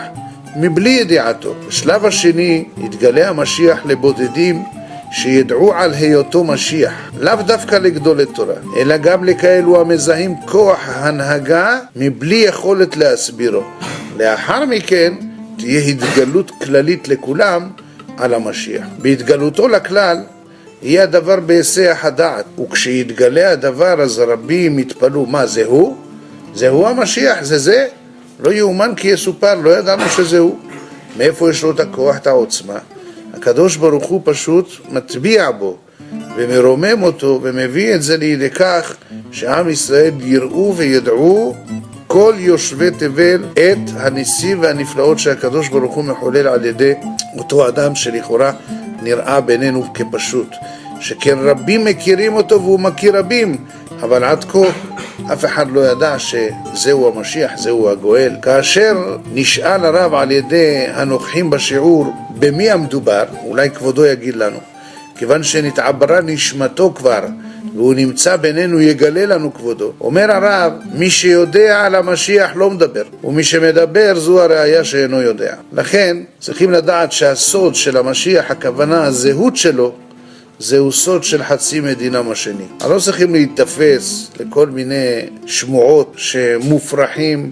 מבלי ידיעתו. בשלב השני יתגלה המשיח לבודדים שידעו על היותו משיח, לאו דווקא לגדולי תורה, אלא גם לכאלו המזהים כוח הנהגה מבלי יכולת להסבירו. לאחר מכן תהיה התגלות כללית לכולם על המשיח. בהתגלותו לכלל יהיה הדבר בהיסח הדעת, וכשיתגלה הדבר אז רבים יתפלו, מה זהו? זהו המשיח, זה? לא יאומן כי יסופר, לא ידענו שזהו. מאיפה יש לו את הכוח, את העוצמה? הקדוש ברוך הוא פשוט מטביע בו ומרומם אותו ומביא את זה לידי כך שעם ישראל יראו וידעו כל יושבי תבל את הניסים והנפלאות שהקדוש ברוך הוא מחולל על ידי אותו אדם שלכאורה נראה בינינו כפשוט, שכן רבים מכירים אותו והוא מכיר רבים, אבל עד כה אף אחד לא ידע שזהו המשיח, זהו הגואל. כאשר נשאל הרב על ידי הנוכחים בשיעור במי המדובר, אולי כבודו יגיד לנו, כיוון שנתעברה נשמתו כבר והוא נמצא בינינו, יגלה לנו כבודו. אומר הרב, מי שיודע על המשיח לא מדבר, ומי שמדבר זו הראיה שאינו יודע. לכן צריכים לדעת שהסוד של המשיח, הכוונה הזהות שלו, זהו סוד של חצי מדינם השני. לא צריכים להתאפס לכל מיני שמועות שמופרחים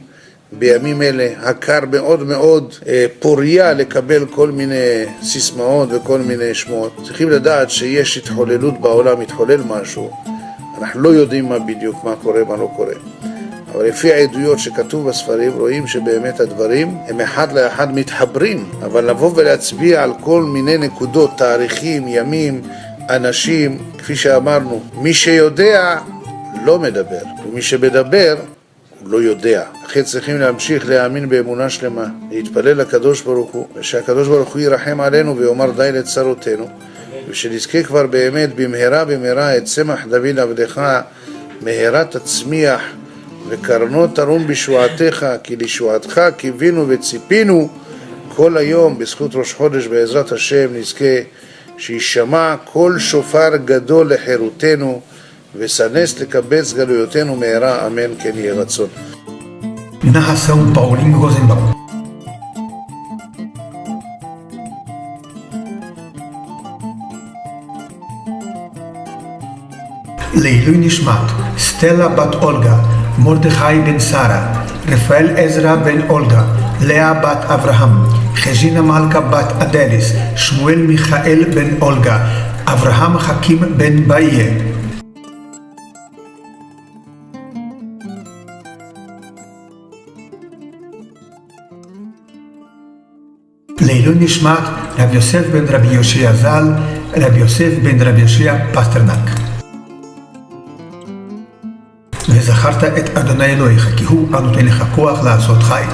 בימים אלה. הקר מאוד מאוד פוריה לקבל כל מיני סיסמאות וכל מיני שמועות. צריכים לדעת שיש התחוללות בעולם, מתחולל משהו. אנחנו לא יודעים מה בדיוק, מה קורה, מה לא קורה. אבל לפי העדויות שכתוב בספרים, רואים שבאמת הדברים הם אחד לאחד מתחברים. אבל לבוא ולהצביע על כל מיני נקודות, תאריכים, ימים, אנשים, כפי שאמרנו, מי שיודע לא מדבר, ומי שמדבר הוא לא יודע. לכן צריכים להמשיך להאמין באמונה שלמה, להתפלל לקדוש ברוך הוא, ושהקדוש ברוך הוא ירחם עלינו ויאמר די לצרותינו, ושנזכה כבר באמת במהרה במהרה את צמח דוד עבדך, מהרה תצמיח וקרנות תרום בשועתך, כי לשועתך קיווינו וציפינו. כל היום בזכות ראש חודש בעזרת השם נזכה שישמע כל שופר גדול לחירותנו וסנס לקבץ גלויותינו מהרה, אמן כן יהיה רצון.
Narração Paulinho Rosenbaum. לעילוי נשמת סטלה בת אולגה, מרדכי בן שרה, רפאל עזרא בן אולגה, לאה בת אברהם, חז'ינה מלכה בת אדליס, שמואל מיכאל בן אולגה, אברהם חכים בן באיה. לעילוי נשמת רב יוסף בן רבי יושע ז"ל, רב יוסף בן רבי יושע פסטרנק. וזכרת את אדוני אלוהיך, כי הוא הנותן לך כוח לעשות חיל.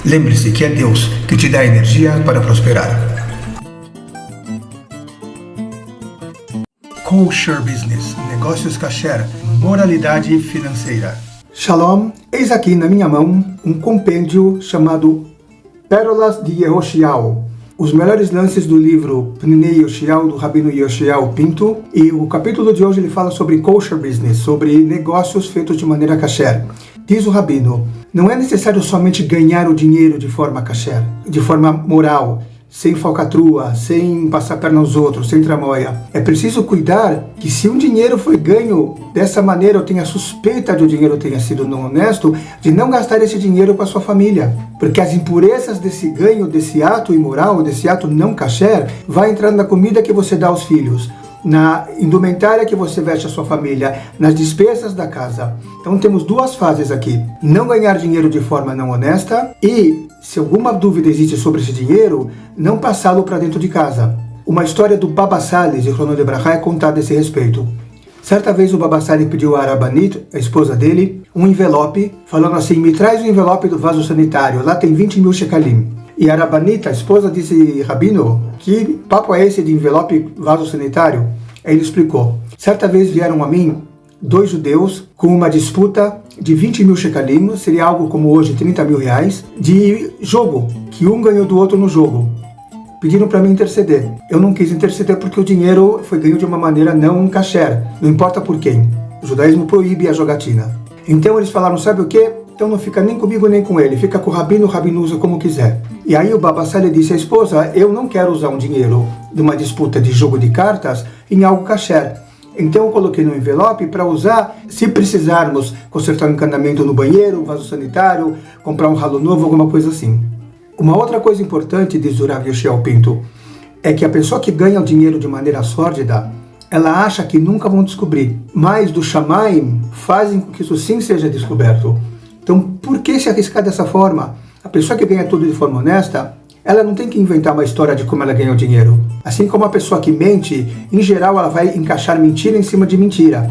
Lembre-se que é Deus que te dá energia para prosperar. Kosher Business, negócios kasher, moralidade financeira.
Shalom, eis aqui na minha mão um compêndio chamado Pérolas de Yehoshiao, os melhores lances do livro Pninei Yoshiao, do Rabino Yoshiao Pinto, e o capítulo de hoje ele fala sobre kosher business, sobre negócios feitos de maneira kasher. Diz o Rabino, não é necessário somente ganhar o dinheiro de forma kasher, de forma moral, sem falcatrua, sem passar perna aos outros, sem tramóia. É preciso cuidar que se um dinheiro foi ganho dessa maneira, ou tenha suspeita de o dinheiro tenha sido não honesto, de não gastar esse dinheiro com a sua família. Porque as impurezas desse ganho, desse ato imoral, desse ato não kasher, vai entrar na comida que você dá aos filhos, na indumentária que você veste a sua família, nas despesas da casa. Então temos duas fases aqui. Não ganhar dinheiro de forma não honesta e, se alguma dúvida existe sobre esse dinheiro, não passá-lo para dentro de casa. Uma história do Baba Sali, de Chrono de Brachá, é contada a esse respeito. Certa vez o Baba Sali pediu a Arabanit, a esposa dele, um envelope, falando assim, me traz o envelope do vaso sanitário, lá tem 20.000 shekalim. E a Arabanita, a esposa desse rabino, que papo é esse de envelope vaso sanitário? Aí ele explicou. Certa vez vieram a mim 2 judeus com uma disputa de 20.000 shekalim, seria algo como hoje 30 mil reais, de jogo, que um ganhou do outro no jogo. Pediram para mim interceder. Eu não quis interceder porque o dinheiro foi ganho de uma maneira não kasher, não importa por quem. O judaísmo proíbe a jogatina. Então eles falaram, sabe o quê? Então não fica nem comigo nem com ele, fica com o rabino usa como quiser. E aí o Baba Sali disse à esposa, eu não quero usar um dinheiro de uma disputa de jogo de cartas em algo kasher. Então eu coloquei no envelope para usar, se precisarmos consertar um encanamento no banheiro, um vaso sanitário, comprar um ralo novo, alguma coisa assim. Uma outra coisa importante, diz o Rav Yoshiao Pinto, é que a pessoa que ganha o dinheiro de maneira sórdida, ela acha que nunca vão descobrir, mas do Shamaim fazem com que isso sim seja descoberto. Então, por que se arriscar dessa forma? A pessoa que ganha tudo de forma honesta, ela não tem que inventar uma história de como ela ganha o dinheiro. Assim como a pessoa que mente, em geral ela vai encaixar mentira em cima de mentira.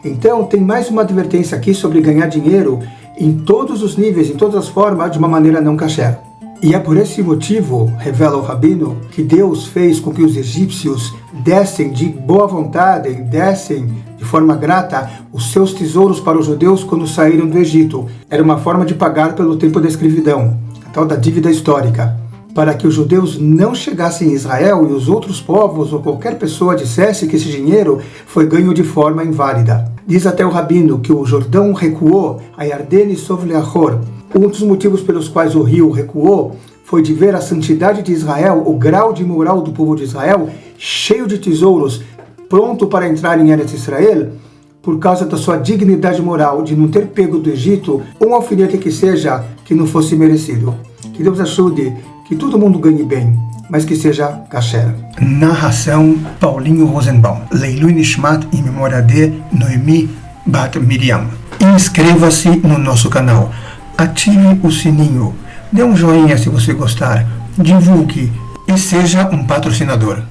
Então, tem mais uma advertência aqui sobre ganhar dinheiro em todos os níveis, em todas as formas, de uma maneira não kasher. E é por esse motivo, revela o Rabino, que Deus fez com que os egípcios dessem de boa vontade, dessem de forma grata os seus tesouros para os judeus quando saíram do Egito. Era uma forma de pagar pelo tempo da escravidão, a tal da dívida histórica. Para que os judeus não chegassem em Israel e os outros povos ou qualquer pessoa dissesse que esse dinheiro foi ganho de forma inválida. Diz até o Rabino que o Jordão recuou, a Yardene Sovle Achor. Um dos motivos pelos quais o rio recuou foi de ver a santidade de Israel, o grau de moral do povo de Israel, cheio de tesouros, pronto para entrar em Eretz Israel, por causa da sua dignidade moral de não ter pego do Egito um alfinete que seja que não fosse merecido. Que Deus ajude, que todo mundo ganhe bem, mas que seja kasher. Narração Paulinho Rosenbaum. Leilui Nishmat em memória de Noemi Bat Miriam. Inscreva-se no nosso canal. Ative o sininho. Dê um joinha se você gostar. Divulgue e seja um patrocinador.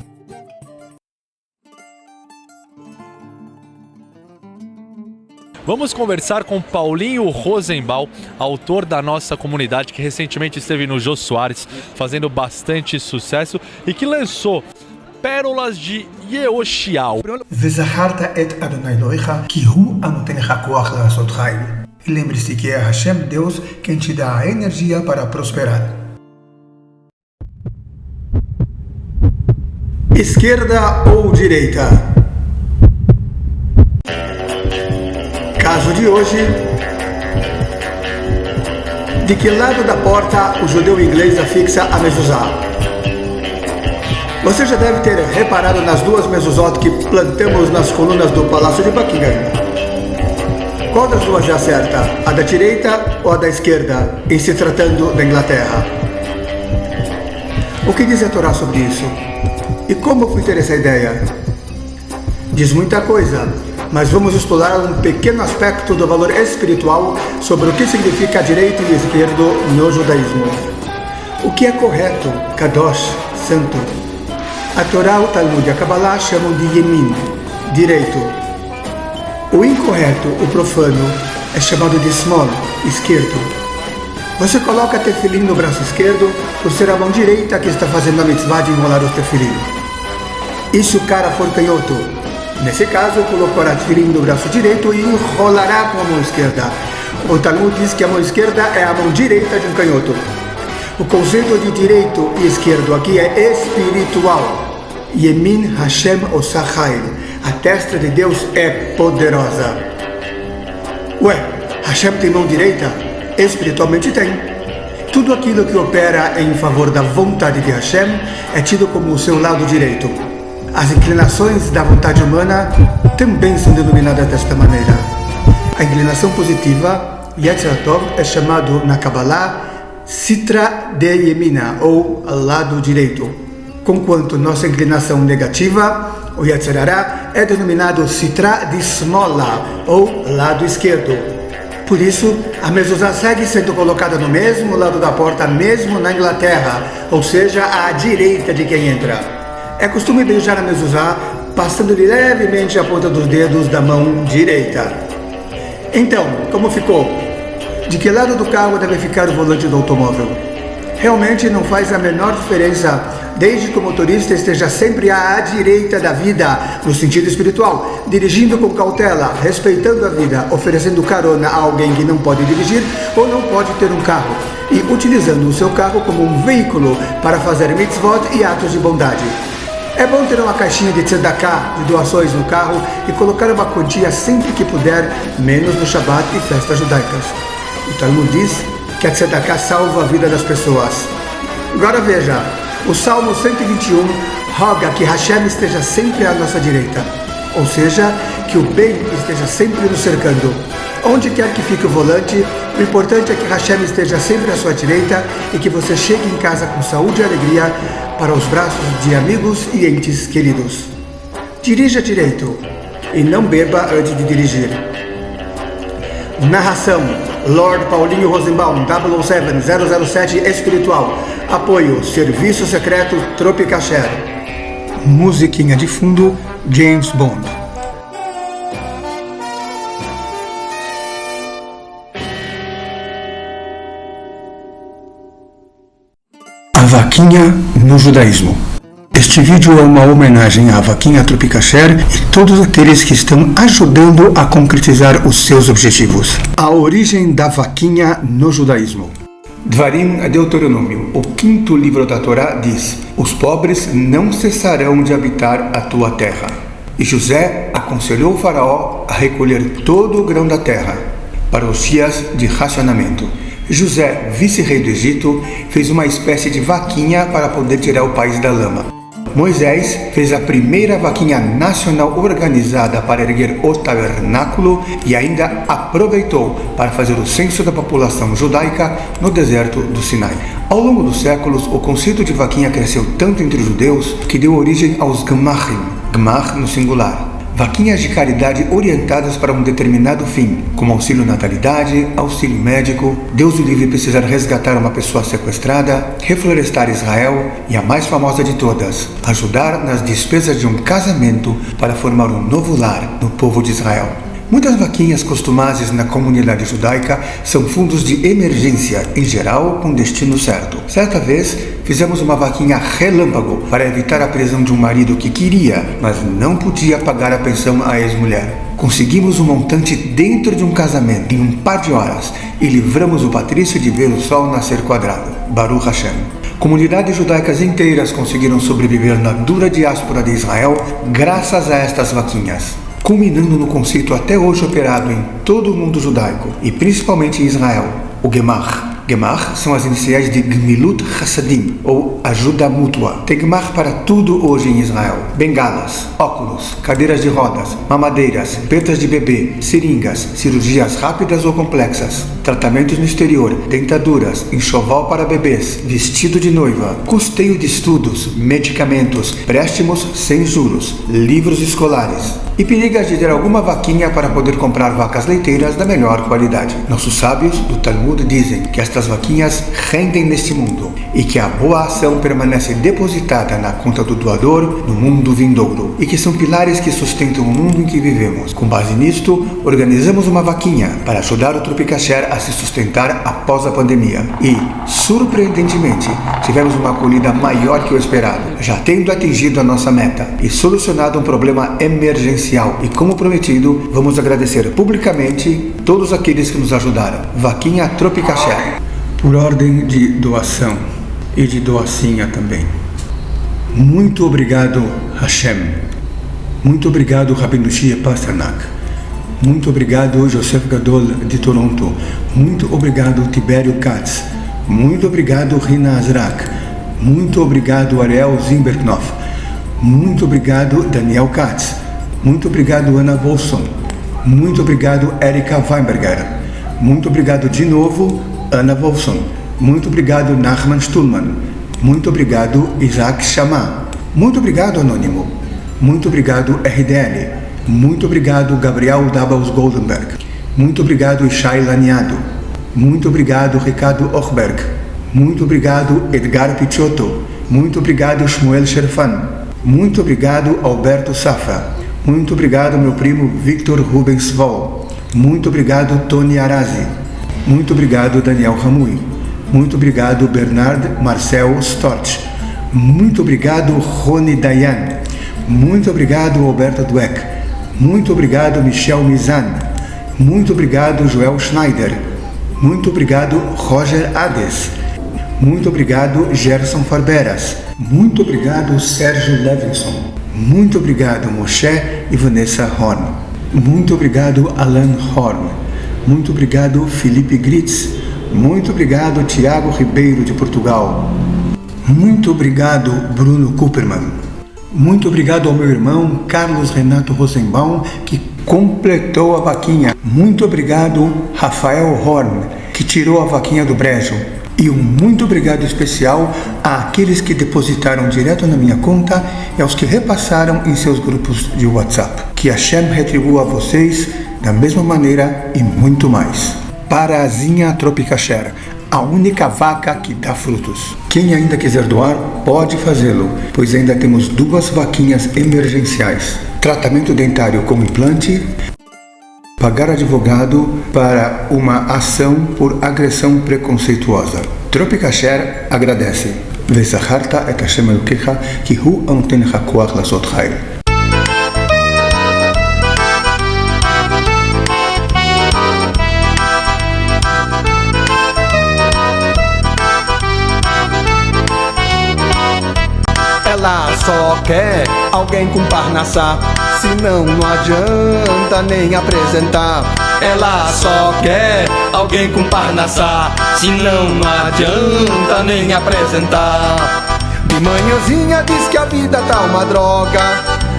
Vamos conversar com Paulinho Rosenbaum, autor da nossa comunidade, que recentemente esteve no Jô Soares, fazendo bastante sucesso e que lançou Pérolas de Yehoshiao.
Vezaharta et Adonai Elohecha, ki hu anoten lecha koach la'asot chayil. E lembre-se que é Hashem, Deus, quem te dá a energia para prosperar. Esquerda ou direita? Caso de hoje: de que lado da porta o judeu inglês afixa a mezuzá? Você já deve ter reparado nas duas mezuzot que plantamos nas colunas do Palácio de Buckingham. Qual das duas é a certa? A da direita ou a da esquerda, em se tratando da Inglaterra? O que diz a Torá sobre isso? E como eu fui ter essa ideia? Diz muita coisa, mas vamos explorar um pequeno aspecto do valor espiritual sobre o que significa direito e esquerdo no judaísmo. O que é correto, kadosh, santo? A Torá, o Talmud e a Kabbalah chamam de yemin, direito. O incorreto, o profano, é chamado de smol, esquerdo. Você coloca tefilim no braço esquerdo por ser a mão direita que está fazendo a mitzvah de enrolar os tefilim. E se o cara for canhoto? Nesse caso, colocará tefilim no braço direito e enrolará com a mão esquerda. O Talmud diz que a mão esquerda é a mão direita de um canhoto. O conceito de direito e esquerdo aqui é espiritual. Yemin Hashem Osachayil. A testa de Deus é poderosa. Ué, Hashem tem mão direita? Espiritualmente tem. Tudo aquilo que opera em favor da vontade de Hashem é tido como o seu lado direito. As inclinações da vontade humana também são denominadas desta maneira. A inclinação positiva, Yetzer Tov, é chamado na Kabbalah Sitra de Yemina, ou lado direito. Conquanto nossa inclinação negativa, o Yetzer Hara, é denominado Sitra de Smola, ou lado esquerdo. Por isso, a mezuzá segue sendo colocada no mesmo lado da porta, mesmo na Inglaterra, ou seja, à direita de quem entra. É costume beijar a mezuzá, passando-lhe levemente a ponta dos dedos da mão direita. Então, como ficou? De que lado do carro deve ficar o volante do automóvel? Realmente não faz a menor diferença, desde que o motorista esteja sempre à direita da vida, no sentido espiritual, dirigindo com cautela, respeitando a vida, oferecendo carona a alguém que não pode dirigir ou não pode ter um carro, e utilizando o seu carro como um veículo para fazer mitzvot e atos de bondade. É bom ter uma caixinha de tzedakah, de doações no carro, e colocar uma quantia sempre que puder, menos no Shabbat e festas judaicas. O Talmud diz que a tzedakah salva a vida das pessoas. Agora veja, o Salmo 121 roga que Hashem esteja sempre à nossa direita, ou seja, que o bem esteja sempre nos cercando. Onde quer que fique o volante, o importante é que Hashem esteja sempre à sua direita e que você chegue em casa com saúde e alegria para os braços de amigos e entes queridos. Dirija direito e não beba antes de dirigir. Narração: Lord Paulinho Rosenbaum, 007 Espiritual. Apoio: Serviço Secreto Tropicacher. Musiquinha de fundo: James Bond. A vaquinha no judaísmo.
Este vídeo é uma homenagem à vaquinha Tropicasher e todos aqueles que estão ajudando a concretizar os seus objetivos. A origem da vaquinha no judaísmo. Dvarim, Deuteronômio, o 5º livro da Torá, diz: os pobres não cessarão de habitar a tua terra. E José aconselhou o faraó a recolher todo o grão da terra para os dias de racionamento. José, vice-rei do Egito, fez uma espécie de vaquinha para poder tirar o país da lama. Moisés fez a primeira vaquinha nacional organizada para erguer o tabernáculo e ainda aproveitou para fazer o censo da população judaica no deserto do Sinai. Ao longo dos séculos, o conceito de vaquinha cresceu tanto entre os judeus que deu origem aos gmachim, gmach no singular. Vaquinhas de caridade orientadas para um determinado fim, como auxílio natalidade, auxílio médico, Deus o livre precisar resgatar uma pessoa sequestrada, reflorestar Israel e a mais famosa de todas, ajudar nas despesas de um casamento para formar um novo lar no povo de Israel. Muitas vaquinhas costumazes na comunidade judaica são fundos de emergência, em geral com destino certo. Certa vez, fizemos uma vaquinha relâmpago para evitar a prisão de um marido que queria, mas não podia pagar a pensão à ex-mulher. Conseguimos um montante dentro de um casamento em um par de horas e livramos o patrício de ver o sol nascer quadrado. Baruch Hashem. Comunidades judaicas inteiras conseguiram sobreviver na dura diáspora de Israel graças a estas vaquinhas, culminando no conceito até hoje operado em todo o mundo judaico, e principalmente em Israel, o Gemach. Gemach são as iniciais de Gmilut Chassadim, ou ajuda mútua. Tem Gemach para tudo hoje em Israel: bengalas, óculos, cadeiras de rodas, mamadeiras, petas de bebê, seringas, cirurgias rápidas ou complexas, tratamentos no exterior, dentaduras, enxoval para bebês, vestido de noiva, custeio de estudos, medicamentos, préstimos sem juros, livros escolares. E perigas de ter alguma vaquinha para poder comprar vacas leiteiras da melhor qualidade. Nossos sábios do Talmud dizem que estas vaquinhas rendem neste mundo e que a boa ação permanece depositada na conta do doador no mundo vindouro e que são pilares que sustentam o mundo em que vivemos. Com base nisto, organizamos uma vaquinha para ajudar o Tropicasher a se sustentar após a pandemia e, surpreendentemente, tivemos uma acolhida maior que o esperado, já tendo atingido a nossa meta e solucionado um problema emergencial. E como prometido, vamos agradecer publicamente todos aqueles que nos ajudaram. Vaquinha Tropicasher. Por ordem de doação e de doacinha também. Muito obrigado, Hashem. Muito obrigado, Rabino Shia Pasternak. Muito obrigado, Joseph Gadol de Toronto. Muito obrigado, Tibério Katz. Muito obrigado, Rina Azrak. Muito obrigado, Ariel Zimberknoff. Muito obrigado, Daniel Katz. Muito obrigado, Ana Bolson. Muito obrigado, Erika Weinberger. Muito obrigado de novo, Ana Bolson. Muito obrigado, Nachman Stulman. Muito obrigado, Isaac Chamá. Muito obrigado, Anônimo. Muito obrigado, RDL. Muito obrigado, Gabriel Dabals Goldenberg. Muito obrigado, Ishai Laniado. Muito obrigado, Ricardo Ochberg. Muito obrigado, Edgar Picciotto. Muito obrigado, Shmuel Sherfan. Muito obrigado, Alberto Safra. Muito obrigado, meu primo Victor Rubens Vol. Muito obrigado, Tony Arazi. Muito obrigado, Daniel Ramui. Muito obrigado, Bernard Marcel Storch. Muito obrigado, Rony Dayan. Muito obrigado, Alberto Dweck. Muito obrigado, Michel Mizan. Muito obrigado, Joel Schneider. Muito obrigado, Roger Ades. Muito obrigado, Gerson Farberas. Muito obrigado, Sérgio Levinson. Muito obrigado, Moshe e Vanessa Horn. Muito obrigado, Alan Horn. Muito obrigado, Felipe Gritz. Muito obrigado, Tiago Ribeiro de Portugal. Muito obrigado, Bruno Cooperman. Muito obrigado ao meu irmão Carlos Renato Rosenbaum, que completou a vaquinha. Muito obrigado, Rafael Horn, que tirou a vaquinha do brejo. E um muito obrigado especial àqueles que depositaram direto na minha conta e aos que repassaram em seus grupos de WhatsApp. Que Hashem retribua a vocês da mesma maneira e muito mais. Para a Zinha Tropicasher, a única vaca que dá frutos. Quem ainda quiser doar, pode fazê-lo, pois ainda temos 2 vaquinhas emergenciais. Tratamento dentário com implante, pagar advogado para uma ação por agressão preconceituosa. Tropicasher agradece.
וזכרת את השם אלוקיך, כי הוא הנותן לך כוח לעשות חיל.
Ela só quer alguém com parnassá, senão não adianta nem apresentar. Ela só quer alguém com parnassá, senão não adianta nem apresentar. De manhãzinha diz que a vida tá uma droga,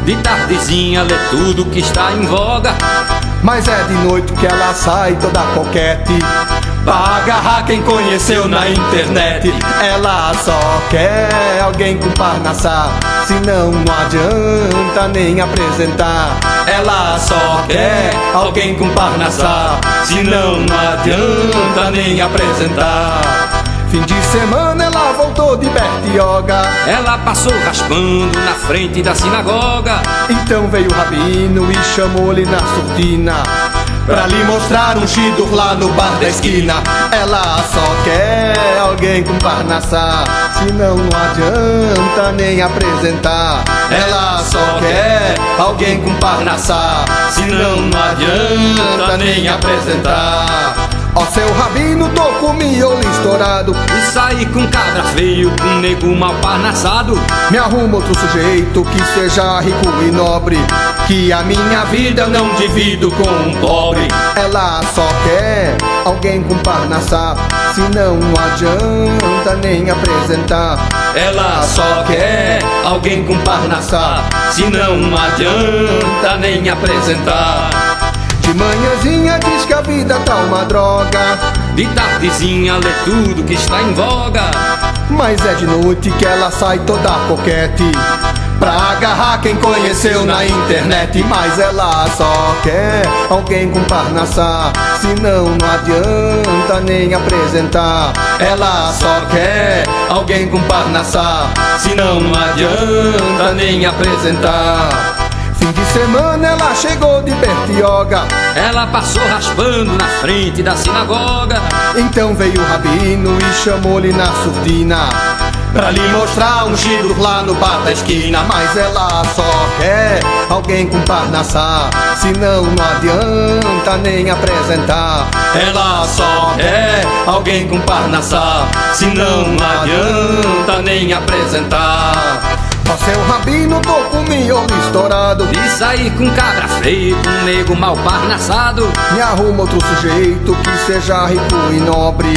de tardezinha lê tudo que está em voga,
mas é de noite que ela sai toda coquete pra agarrar quem conheceu na internet. Ela só quer alguém com parnassá, senão não adianta nem apresentar. Ela só quer alguém com parnassá, senão não adianta nem apresentar. Fim de semana ela voltou de Bertioga,
ela passou raspando na frente da sinagoga.
Então veio o rabino e chamou-lhe na surdina pra lhe mostrar um shidur lá no bar da esquina. Ela só quer alguém com parnassá, senão não adianta nem apresentar. Ela só quer alguém com parnassá, senão não adianta nem apresentar. Ó seu rabino, tô com miolo estourado
e saí com cabra feio, com nego mal parnassado.
Me arruma outro sujeito que seja rico e nobre, que a minha vida não divido com um pobre. Ela só quer alguém com parnassá, senão não adianta nem apresentar.
Ela só quer alguém com parnassá, senão não adianta nem apresentar.
De manhãzinha diz que a vida tá uma droga,
de tardezinha lê tudo que está em voga,
mas é de noite que ela sai toda coquete pra agarrar quem conheceu na internet. Mas ela só quer alguém com parnassá, senão não adianta nem apresentar. Ela só quer alguém com parnassá, senão não adianta nem apresentar. Fim de semana ela chegou de Bertioga,
ela passou raspando na frente da sinagoga.
Então veio o rabino e chamou-lhe na surdina pra lhe mostrar um shidur lá no bar da esquina. Mas ela só quer alguém com parnassá, senão não adianta nem apresentar. Ela só quer alguém com parnassá, senão não adianta nem apresentar. Ó seu rabino, tô com miolo estourado
e saí com cabra feio, com nego mal parnassado.
Me arruma outro sujeito que seja rico e nobre,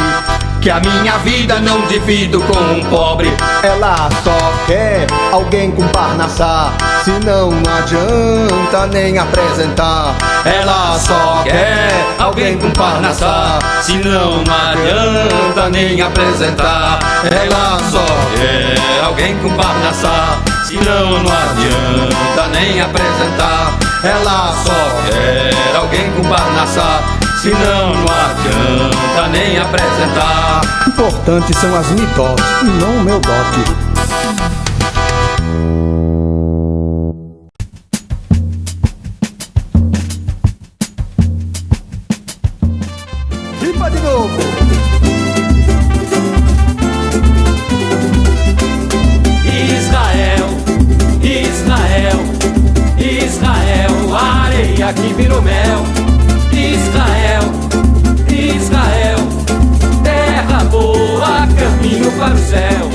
que a minha vida não divido com um pobre. Ela só quer alguém com parnassá, senão não adianta nem apresentar. Ela só quer alguém com parnassá, senão não adianta nem apresentar. Ela só quer alguém com parnassá, senão não adianta nem apresentar. Ela só quer alguém com parnassá, senão não adianta nem apresentar. Importantes são as mitos e não o meu dote. Ripa de novo.
Israel, Israel, Israel, areia que virou mel. Israel, Israel, terra boa, caminho para o céu.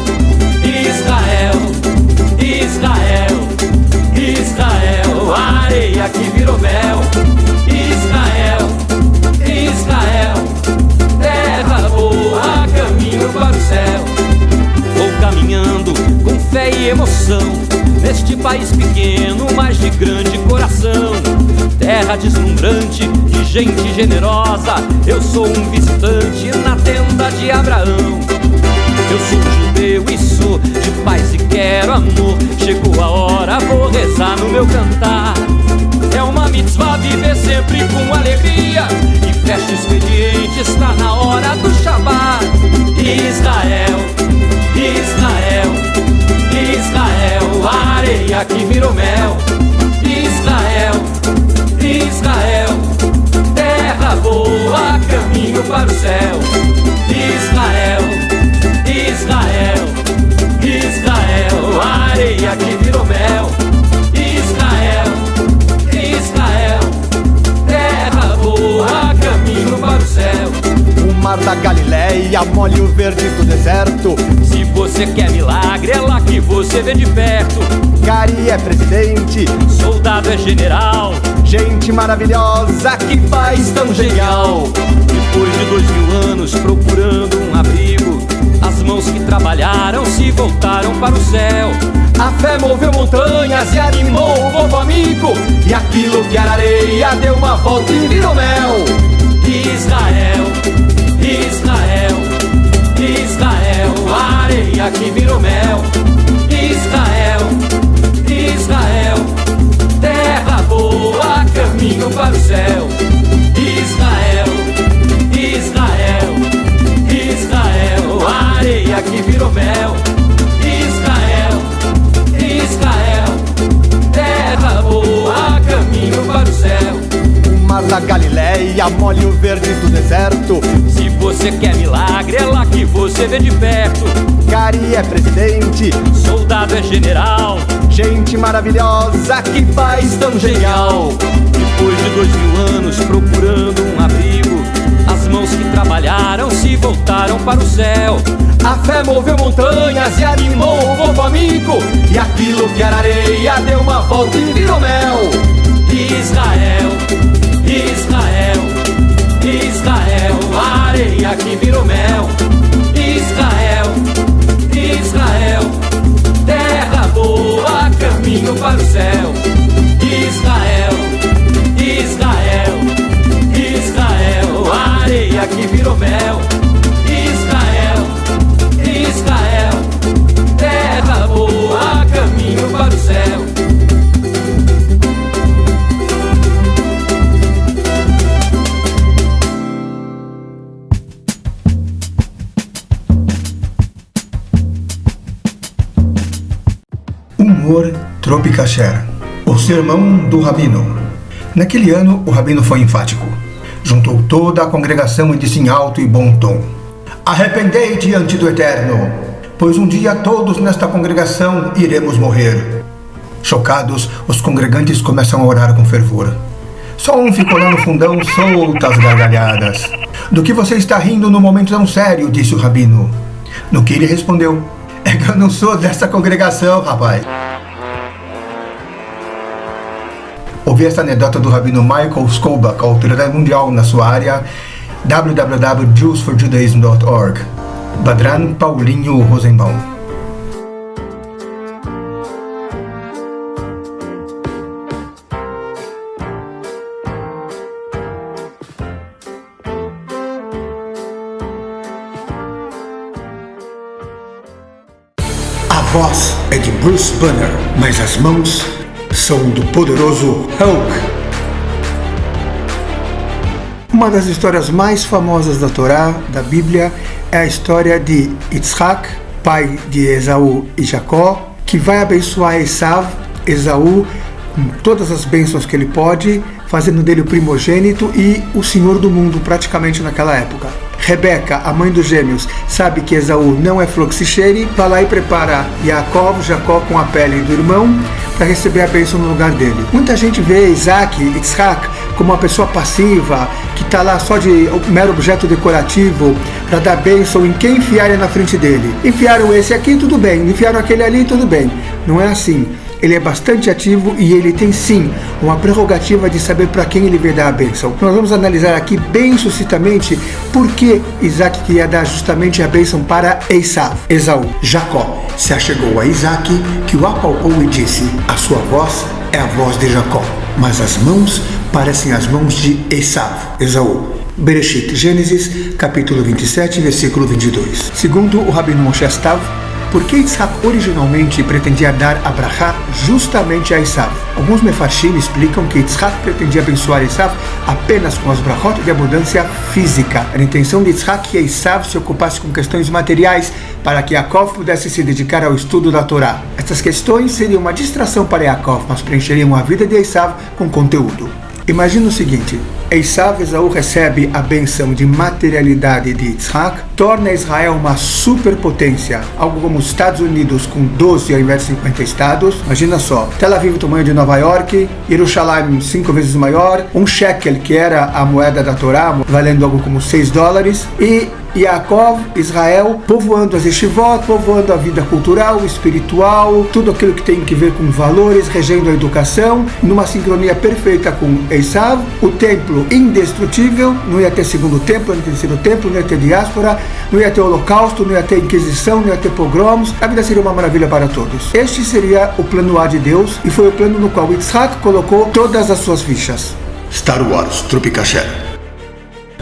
Israel, Israel, Israel, areia que virou mel. Israel, Israel, terra boa, caminho para o céu. Vou caminhando com fé e emoção, neste país pequeno, mas de grande coração. Terra deslumbrante, de gente generosa, eu sou um visitante na tenda de Abraão. Eu sou judeu e sou de paz e quero amor. Chegou a hora, vou rezar no meu cantar. É uma mitzvah viver sempre com alegria, e fecha o expediente, está na hora do Shabbat. Israel, Israel, Israel, areia que virou mel. Israel, Israel, terra boa, caminho para o céu. Israel, Israel,
Galileia, molhe o verde do deserto.
Se você quer milagre, é lá que você vê de perto.
Gari é presidente,
Soldado é general,
gente maravilhosa, que país tão genial.
Depois de 2000 anos procurando um abrigo, as mãos que trabalharam se voltaram para o céu.
A fé moveu montanhas e animou o povo amigo, e aquilo que era areia deu uma volta e virou mel.
Israel, Israel, Israel, a areia que virou mel. Israel, Israel, terra boa, caminho para o céu. Israel, Israel, Israel, a areia que virou mel. Israel, Israel, terra boa, caminho para o céu.
O mar da Galileia, molhe o verde do deserto.
Se você quer milagre, é lá que você vê de perto.
Gari é presidente,
Soldado é general,
gente maravilhosa, que país tão genial.
Depois de 2000 anos procurando um abrigo, as mãos que trabalharam se voltaram para o céu.
A fé moveu montanhas e animou o povo amigo, e aquilo que era areia deu uma volta e virou mel.
Israel, Israel, Israel, a areia que virou mel. Israel, Israel, terra boa, caminho para o céu. Israel, Israel, Israel, a areia que virou mel. Israel, Israel, terra boa, caminho para o céu.
Humor Tropicasher, o sermão do Rabino. Naquele ano, o Rabino foi enfático. Juntou toda a congregação e disse em alto e bom tom: arrependei diante do Eterno, pois um dia todos nesta congregação iremos morrer. Chocados, os congregantes começam a orar com fervor. Só um ficou lá no fundão, solta as gargalhadas. Do que você está rindo num momento tão sério? Disse o Rabino. No que ele respondeu: é que eu não sou dessa congregação, rapaz. Ouvi essa anedota do Rabino Michael Skobach, autoridade mundial na sua área, www.jewsforjudaism.org. Badran Paulinho Rosenbaum. A voz é de Bruce Banner, mas as mãos são do poderoso Hulk. Uma das histórias mais famosas da Torá, da Bíblia, é a história de Yitzhak, pai de Esaú e Jacó, que vai abençoar Esaú com todas as bênçãos que ele pode, fazendo dele o primogênito e o senhor do mundo praticamente naquela época. Rebeca, a mãe dos gêmeos, sabe que Esaú não é fluxicheire, vai lá e prepara Jacó com a pele do irmão para receber a bênção no lugar dele. Muita gente vê Yitzhak, como uma pessoa passiva, que está lá só de mero objeto decorativo para dar bênção em quem enfiarem na frente dele. Enfiaram esse aqui, tudo bem. Enfiaram aquele ali, tudo bem. Não é assim. Ele é bastante ativo e ele tem sim uma prerrogativa de saber para quem ele vai dar a bênção. Nós vamos analisar aqui bem sucintamente por que Isaac queria dar justamente a bênção para Esaú. Jacó se achegou a Isaac, que o apalpou e disse: a sua voz é a voz de Jacó, mas as mãos parecem as mãos de Esaú. Bereshit, Gênesis, capítulo 27, versículo 22. Segundo o Rabino Moshe Stav, por que Yitzhak originalmente pretendia dar a brachá justamente a Esaú? Alguns mefarshim explicam que Yitzhak pretendia abençoar Esaú apenas com as brachot de abundância física. Era a intenção de Yitzhak que Esaú se ocupasse com questões materiais para que Yaakov pudesse se dedicar ao estudo da Torá. Essas questões seriam uma distração para Yaakov, mas preencheriam a vida de Esaú com conteúdo. Imagina o seguinte: Esaú recebe a benção de materialidade de Yitzhak, torna Israel uma superpotência, algo como os Estados Unidos com 12 ao invés de 50 estados. Imagina só, Tel Aviv, o tamanho de Nova York, Jerusalém 5 vezes maior, um shekel, que era a moeda da Torá, valendo algo como $6, e
Yaakov, Israel, povoando as yeshivot, povoando a vida cultural, espiritual, tudo aquilo que tem que ver com valores, regendo a educação, numa sincronia perfeita com Esav, o templo indestrutível, não ia ter segundo templo, não ia ter terceiro templo, não ia ter diáspora, não ia ter holocausto, não ia ter inquisição, não ia ter pogroms, a vida seria uma maravilha para todos. Este seria o plano A de Deus e foi o plano no qual Yitzhak colocou todas as suas fichas.
Star Wars, Trupe Kasher.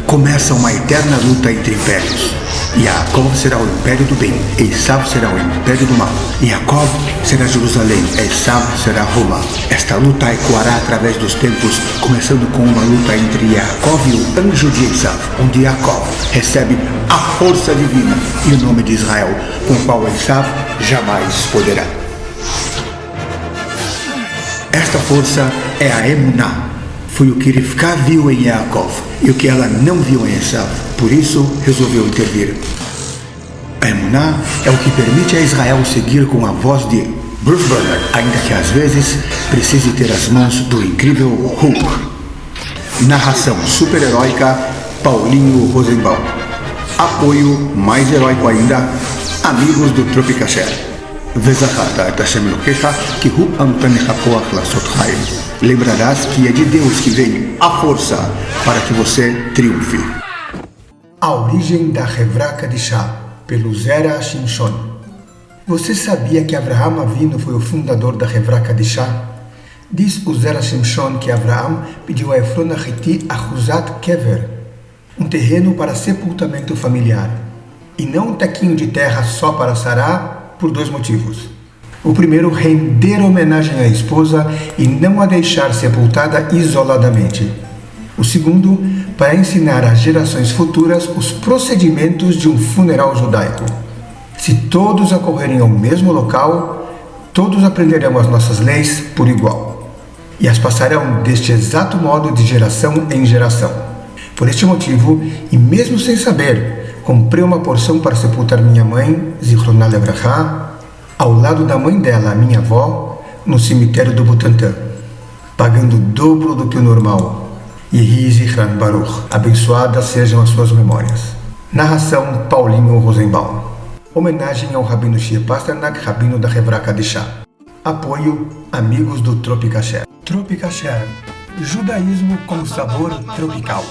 Começa uma eterna luta entre impérios. Yaakov será o império do bem, Esav será o império do mal. Yaakov será Jerusalém, Esav será Roma. Esta luta ecoará através dos tempos, começando com uma luta entre Yaakov e o anjo de Esav, onde Yaakov recebe a força divina e o nome de Israel, com o qual Esav jamais poderá. Esta força é a Emuná. Foi o que Rivka viu em Yaakov e o que ela não viu em Esav. Por isso, resolveu intervir. A Emuná é o que permite a Israel seguir com a voz de Bruce Banner, ainda que às vezes precise ter as mãos do incrível Hulk. Narração super-heróica, Paulinho Rosenbaum. Apoio mais heróico ainda, amigos do Trupe Kasher. וזכרת את השם אלוקיך, כי הוא הנותן לך כוח לעשות חיל. Lembrarás que é de Deus que vem a força para que você triunfe. A origem da Hevra Kadishá, pelo Zera Shimshon. Você sabia que Avraham Avinu foi o fundador da Hevra Kadishá? Diz o Zera Shimshon que Avraham pediu a Efron Hiti Ahuzat Kever, um terreno para sepultamento familiar, e não um taquinho de terra só para Sará, por dois motivos. O primeiro, render homenagem à esposa e não a deixar sepultada isoladamente. O segundo, para ensinar às gerações futuras os procedimentos de um funeral judaico. Se todos acorrerem ao mesmo local, todos aprenderão as nossas leis por igual, e as passarão deste exato modo de geração em geração. Por este motivo, e mesmo sem saber, comprei uma porção para sepultar minha mãe, Zichronah Levrachá, ao lado da mãe dela, minha avó, no cemitério do Butantã, pagando o dobro do que o normal. Yehi Zichran Baruch, abençoadas sejam as suas memórias. Narração Paulinho Rosenbaum. Homenagem ao Rabino Shir Pasternak, Rabino da Hevra Kadishá. Apoio amigos do Trupe Kasher. Trupe Kasher, judaísmo com sabor tropical.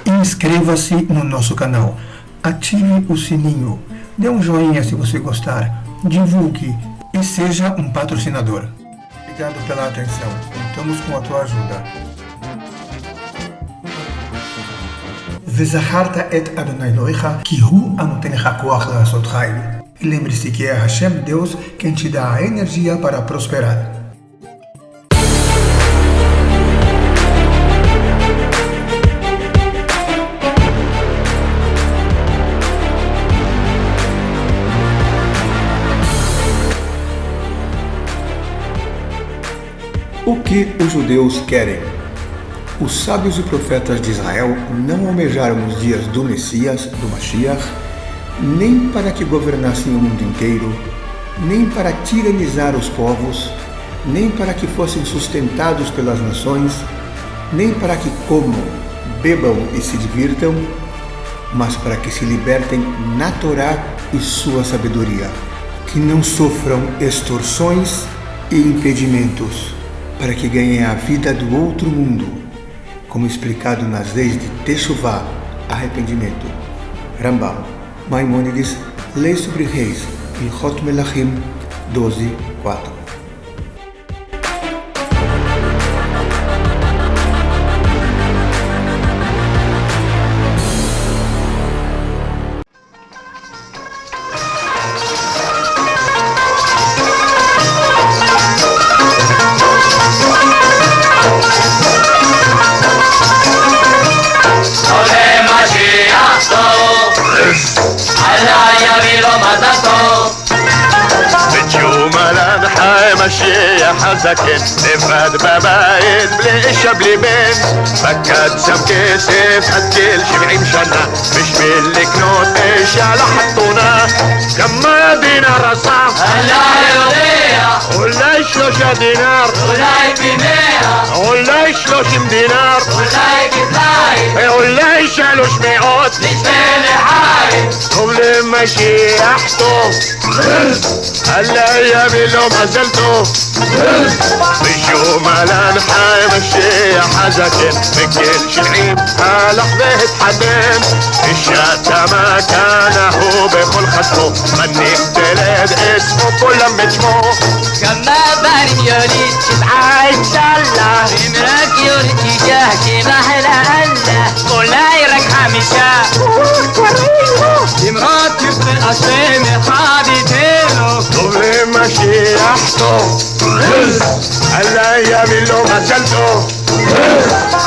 Inscreva-se no nosso canal, ative o sininho, dê um joinha se você gostar, divulgue e seja um patrocinador. Obrigado pela atenção, contamos com a tua ajuda. Vezacharta et Adonai Elohecha, ki hu anoten lecha koach la'asot chayil. E lembre-se que é Hashem Deus quem te dá a energia para prosperar. O que os judeus querem? Os sábios e profetas de Israel não almejaram os dias do Messias, do Mashiach, nem para que governassem o mundo inteiro, nem para tiranizar os povos, nem para que fossem sustentados pelas nações, nem para que comam, bebam e se divirtam, mas para que se libertem na Torá e sua sabedoria, que não sofram extorsões e impedimentos, para que ganhem a vida do outro mundo, como explicado nas leis de Teshuvá, arrependimento. Rambam, Maimônides, Lei sobre Reis, Ilchot Melachim 12:4.
זקן, לבד בבית, בלי אישה בלי בן, פקד שם כסף עד גיל 70 שנה, בשביל לקנות אישה לחתונה. כמה דינר אסף? אני יודע. אולי אולי 3 דינר,
אולי ב100,
אולי 30 דינר,
אולי ב200,
אולי 300,
נשתה לחיים.
טוב למשיח טוב, הלא יביא לו מזל טוב. בשום הלנחי משיח הזקן, בגיל 70 הלך והתחתן. השתה מקנה הוא בכל חסמו, מניק תלד עצמו כולם בשמו.
כמה בנים יוליד
7
אם רק יוליד 6 כמחלה אללה, אולי רק 5 אם רק ירצה השם אחד ייתנו.
טוב למשיח טוב, הלא יביא לו מזל טוב.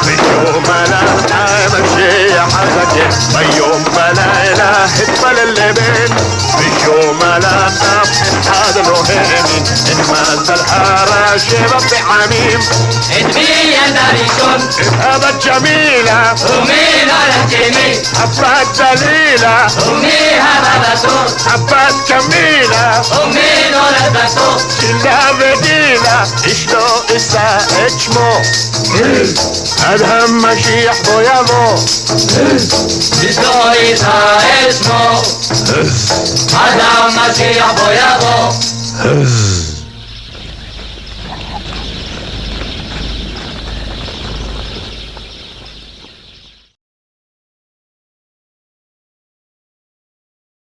בשום הלנחי משיח הזקן, ביום בלילה התפלל לבן. בשום הלנחי אחד לא האמין, את מזל הרע 7 פעמים.
את מי ילדה ראשון
את הבת ג'מילה,
ומי נולד שני,
הבת דלילה,
ומי הבא בתור,
הבת קמילה,
ומי נולד בתור.
שלה ודילה, אשתו אשא את שמו. עד המשיח בו יבוא,
אשתו ישראל שמו, עד המשיח בו יבוא.